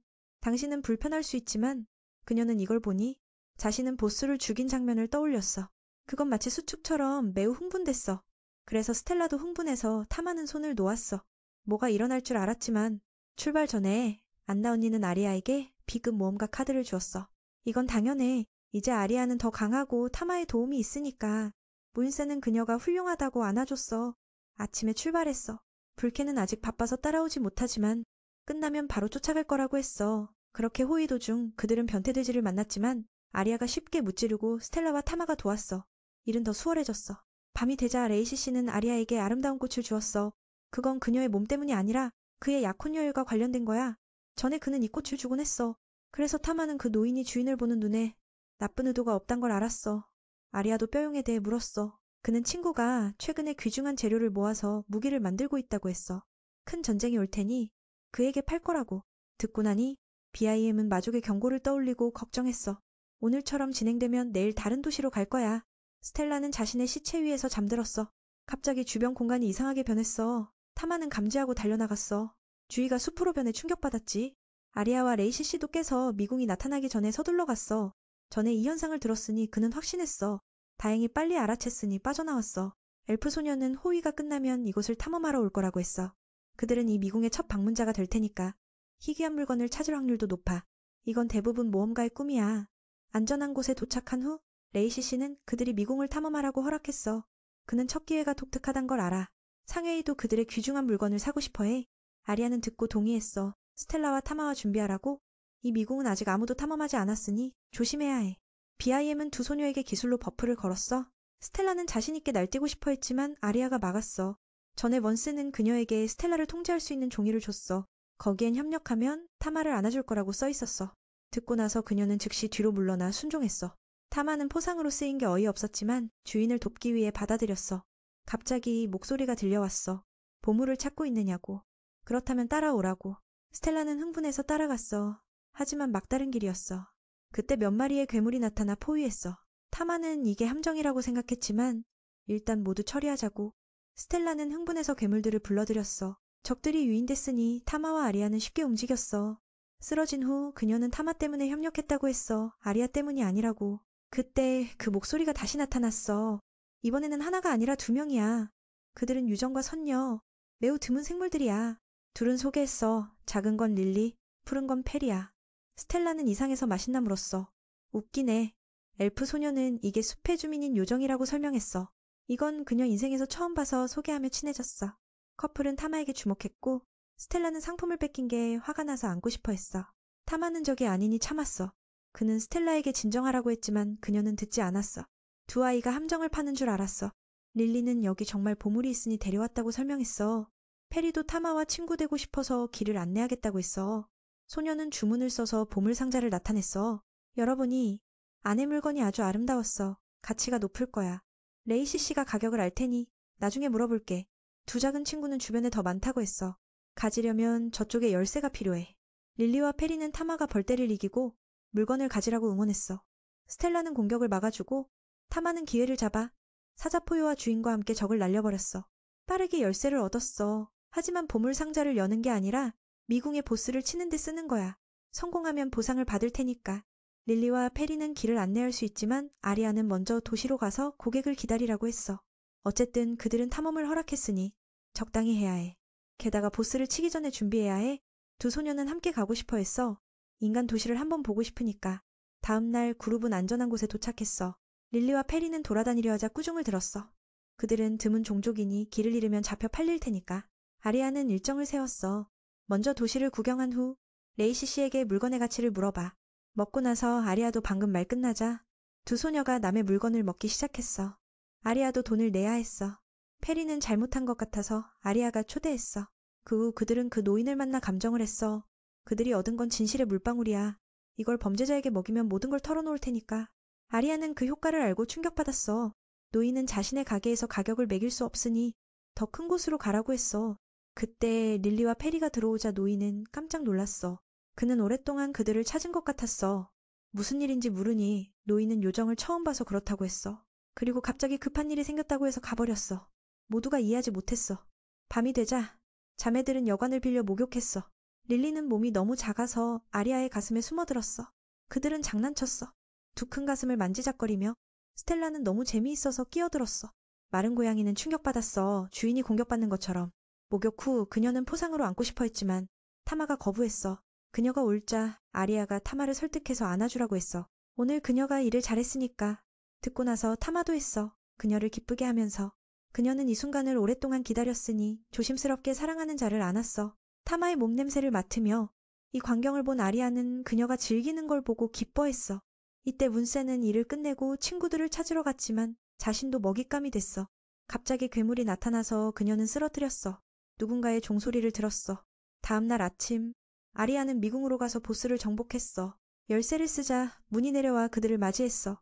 불편할 수 있지만 그녀는 이걸 보니 자신은 보스를 죽인 장면을 떠올렸어. 그건 마치 수축처럼 매우 흥분됐어. 그래서 스텔라도 흥분해서 타마는 손을 놓았어. 뭐가 일어날 줄 알았지만 출발 전에 안나 언니는 아리아에게 비급 모험가 카드를 주었어. 이건 당연해. 이제 아리아는 더 강하고 타마의 도움이 있으니까. 모인세는 그녀가 훌륭하다고 안아줬어. 아침에 출발했어. 불쾌는 아직 바빠서 따라오지 못하지만 끝나면 바로 쫓아갈 거라고 했어. 그렇게 호위 도중 그들은 변태돼지를 만났지만 아리아가 쉽게 무찌르고 스텔라와 타마가 도왔어. 일은 더 수월해졌어. 밤이 되자 레이시 씨는 아리아에게 아름다운 꽃을 주었어. 그건 그녀의 몸 때문이 아니라 그의 약혼녀율과 관련된 거야. 전에 그는 이 꽃을 주곤 했어. 그래서 타마는 그 노인이 주인을 보는 눈에 나쁜 의도가 없단 걸 알았어. 아리아도 뼈용에 대해 물었어. 그는 친구가 최근에 귀중한 재료를 모아서 무기를 만들고 있다고 했어. 큰 전쟁이 올 테니 그에게 팔 거라고. 듣고 나니 BIM은 마족의 경고를 떠올리고 걱정했어. 오늘처럼 진행되면 내일 다른 도시로 갈 거야. 스텔라는 자신의 시체 위에서 잠들었어. 갑자기 주변 공간이 이상하게 변했어. 타마는 감지하고 달려나갔어. 주위가 숲으로 변해 충격받았지. 아리아와 레이시 씨도 깨서 미궁이 나타나기 전에 서둘러 갔어. 전에 이 현상을 들었으니 그는 확신했어. 다행히 빨리 알아챘으니 빠져나왔어. 엘프 소녀는 호위가 끝나면 이곳을 탐험하러 올 거라고 했어. 그들은 이 미궁의 첫 방문자가 될 테니까. 희귀한 물건을 찾을 확률도 높아. 이건 대부분 모험가의 꿈이야. 안전한 곳에 도착한 후 레이시 씨는 그들이 미궁을 탐험하라고 허락했어. 그는 첫 기회가 독특하단 걸 알아. 상회의도 그들의 귀중한 물건을 사고 싶어해. 아리아는 듣고 동의했어. 스텔라와 타마와 준비하라고. 이 미궁은 아직 아무도 탐험하지 않았으니 조심해야 해. BIM은 두 소녀에게 기술로 버프를 걸었어. 스텔라는 자신있게 날뛰고 싶어 했지만 아리아가 막았어. 전에 원스는 그녀에게 스텔라를 통제할 수 있는 종이를 줬어. 거기엔 협력하면 타마를 안아줄 거라고 써 있었어. 듣고 나서 그녀는 즉시 뒤로 물러나 순종했어. 타마는 포상으로 쓰인 게 어이없었지만 주인을 돕기 위해 받아들였어. 갑자기 목소리가 들려왔어. 보물을 찾고 있느냐고. 그렇다면 따라오라고. 스텔라는 흥분해서 따라갔어. 하지만 막다른 길이었어. 그때 몇 마리의 괴물이 나타나 포위했어. 타마는 이게 함정이라고 생각했지만 일단 모두 처리하자고. 스텔라는 흥분해서 괴물들을 불러들였어. 적들이 유인됐으니 타마와 아리아는 쉽게 움직였어. 쓰러진 후 그녀는 타마 때문에 협력했다고 했어. 아리아 때문이 아니라고. 그때 그 목소리가 다시 나타났어. 이번에는 하나가 아니라 두 명이야. 그들은 유정과 선녀. 매우 드문 생물들이야. 둘은 소개했어. 작은 건 릴리, 푸른 건 페리야. 스텔라는 이상해서 마신나 물었어. 웃기네. 엘프 소녀는 이게 숲의 주민인 요정이라고 설명했어. 이건 그녀 인생에서 처음 봐서 소개하며 친해졌어. 커플은 타마에게 주목했고 스텔라는 상품을 뺏긴 게 화가 나서 안고 싶어 했어. 타마는 적이 아니니 참았어. 그는 스텔라에게 진정하라고 했지만 그녀는 듣지 않았어. 두 아이가 함정을 파는 줄 알았어. 릴리는 여기 정말 보물이 있으니 데려왔다고 설명했어. 페리도 타마와 친구 되고 싶어서 길을 안내하겠다고 했어. 소녀는 주문을 써서 보물 상자를 나타냈어. 열어보니 안의 물건이 아주 아름다웠어. 가치가 높을 거야. 레이시 씨가 가격을 알 테니 나중에 물어볼게. 두 작은 친구는 주변에 더 많다고 했어. 가지려면 저쪽에 열쇠가 필요해. 릴리와 페리는 타마가 벌떼를 이기고 물건을 가지라고 응원했어. 스텔라는 공격을 막아주고 타마는 기회를 잡아 사자포효와 주인과 함께 적을 날려버렸어. 빠르게 열쇠를 얻었어. 하지만 보물 상자를 여는 게 아니라 미궁의 보스를 치는 데 쓰는 거야. 성공하면 보상을 받을 테니까. 릴리와 페리는 길을 안내할 수 있지만 아리아는 먼저 도시로 가서 고객을 기다리라고 했어. 어쨌든 그들은 탐험을 허락했으니 적당히 해야 해. 게다가 보스를 치기 전에 준비해야 해. 두 소녀는 함께 가고 싶어 했어. 인간 도시를 한번 보고 싶으니까. 다음 날 그룹은 안전한 곳에 도착했어. 릴리와 페리는 돌아다니려 하자 꾸중을 들었어. 그들은 드문 종족이니 길을 잃으면 잡혀 팔릴 테니까. 아리아는 일정을 세웠어. 먼저 도시를 구경한 후 레이시 씨에게 물건의 가치를 물어봐. 먹고 나서 아리아도 방금 말 끝나자 두 소녀가 남의 물건을 먹기 시작했어. 아리아도 돈을 내야 했어. 페리는 잘못한 것 같아서 아리아가 초대했어. 그 후 그들은 그 노인을 만나 감정을 했어. 그들이 얻은 건 진실의 물방울이야. 이걸 범죄자에게 먹이면 모든 걸 털어놓을 테니까. 아리아는 그 효과를 알고 충격받았어. 노인은 자신의 가게에서 가격을 매길 수 없으니 더 큰 곳으로 가라고 했어. 그때 릴리와 페리가 들어오자 노인은 깜짝 놀랐어. 그는 오랫동안 그들을 찾은 것 같았어. 무슨 일인지 물으니 노인은 요정을 처음 봐서 그렇다고 했어. 그리고 갑자기 급한 일이 생겼다고 해서 가버렸어. 모두가 이해하지 못했어. 밤이 되자 자매들은 여관을 빌려 목욕했어. 릴리는 몸이 너무 작아서 아리아의 가슴에 숨어들었어. 그들은 장난쳤어. 두 큰 가슴을 만지작거리며 스텔라는 너무 재미있어서 끼어들었어. 마른 고양이는 충격받았어. 주인이 공격받는 것처럼. 목욕 후 그녀는 포상으로 안고 싶어 했지만 타마가 거부했어. 그녀가 울자 아리아가 타마를 설득해서 안아주라고 했어. 오늘 그녀가 일을 잘했으니까. 듣고 나서 타마도 했어. 그녀를 기쁘게 하면서. 그녀는 이 순간을 오랫동안 기다렸으니 조심스럽게 사랑하는 자를 안았어. 타마의 몸냄새를 맡으며 이 광경을 본 아리아는 그녀가 즐기는 걸 보고 기뻐했어. 이때 문세는 일을 끝내고 친구들을 찾으러 갔지만 자신도 먹잇감이 됐어. 갑자기 괴물이 나타나서 그녀는 쓰러뜨렸어. 누군가의 종소리를 들었어. 다음 날 아침 아리아는 미궁으로 가서 보스를 정복했어. 열쇠를 쓰자 문이 내려와 그들을 맞이했어.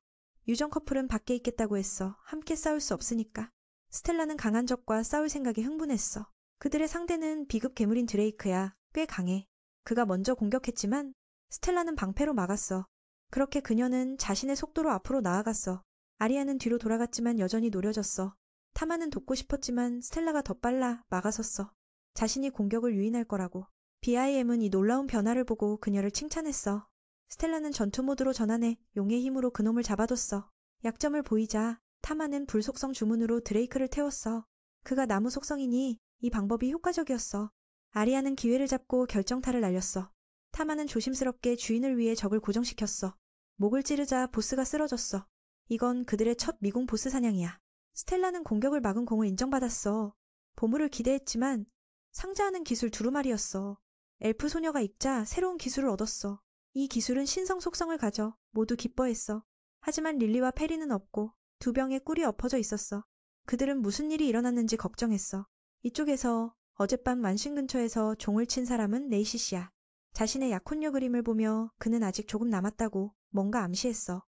유정 커플은 밖에 있겠다고 했어. 함께 싸울 수 없으니까. 스텔라는 강한 적과 싸울 생각에 흥분했어. 그들의 상대는 비급 괴물인 드레이크야. 꽤 강해. 그가 먼저 공격했지만 스텔라는 방패로 막았어. 그렇게 그녀는 자신의 속도로 앞으로 나아갔어. 아리아는 뒤로 돌아갔지만 여전히 노려졌어. 타마는 돕고 싶었지만 스텔라가 더 빨라 막아섰어. 자신이 공격을 유인할 거라고. BIM은 이 놀라운 변화를 보고 그녀를 칭찬했어. 스텔라는 전투 모드로 전환해 용의 힘으로 그놈을 잡아뒀어. 약점을 보이자 타마는 불 속성 주문으로 드레이크를 태웠어. 그가 나무 속성이니 이 방법이 효과적이었어. 아리아는 기회를 잡고 결정타를 날렸어. 타마는 조심스럽게 주인을 위해 적을 고정시켰어. 목을 찌르자 보스가 쓰러졌어. 이건 그들의 첫 미궁 보스 사냥이야. 스텔라는 공격을 막은 공을 인정받았어. 보물을 기대했지만 상자하는 기술 두루마리였어. 엘프 소녀가 입자 새로운 기술을 얻었어. 이 기술은 신성 속성을 가져 모두 기뻐했어. 하지만 릴리와 페리는 없고 두 병에 꿀이 엎어져 있었어. 그들은 무슨 일이 일어났는지 걱정했어. 이쪽에서 어젯밤 만신 근처에서 종을 친 사람은 레이시 씨야. 자신의 약혼녀 그림을 보며 그는 아직 조금 남았다고 뭔가 암시했어.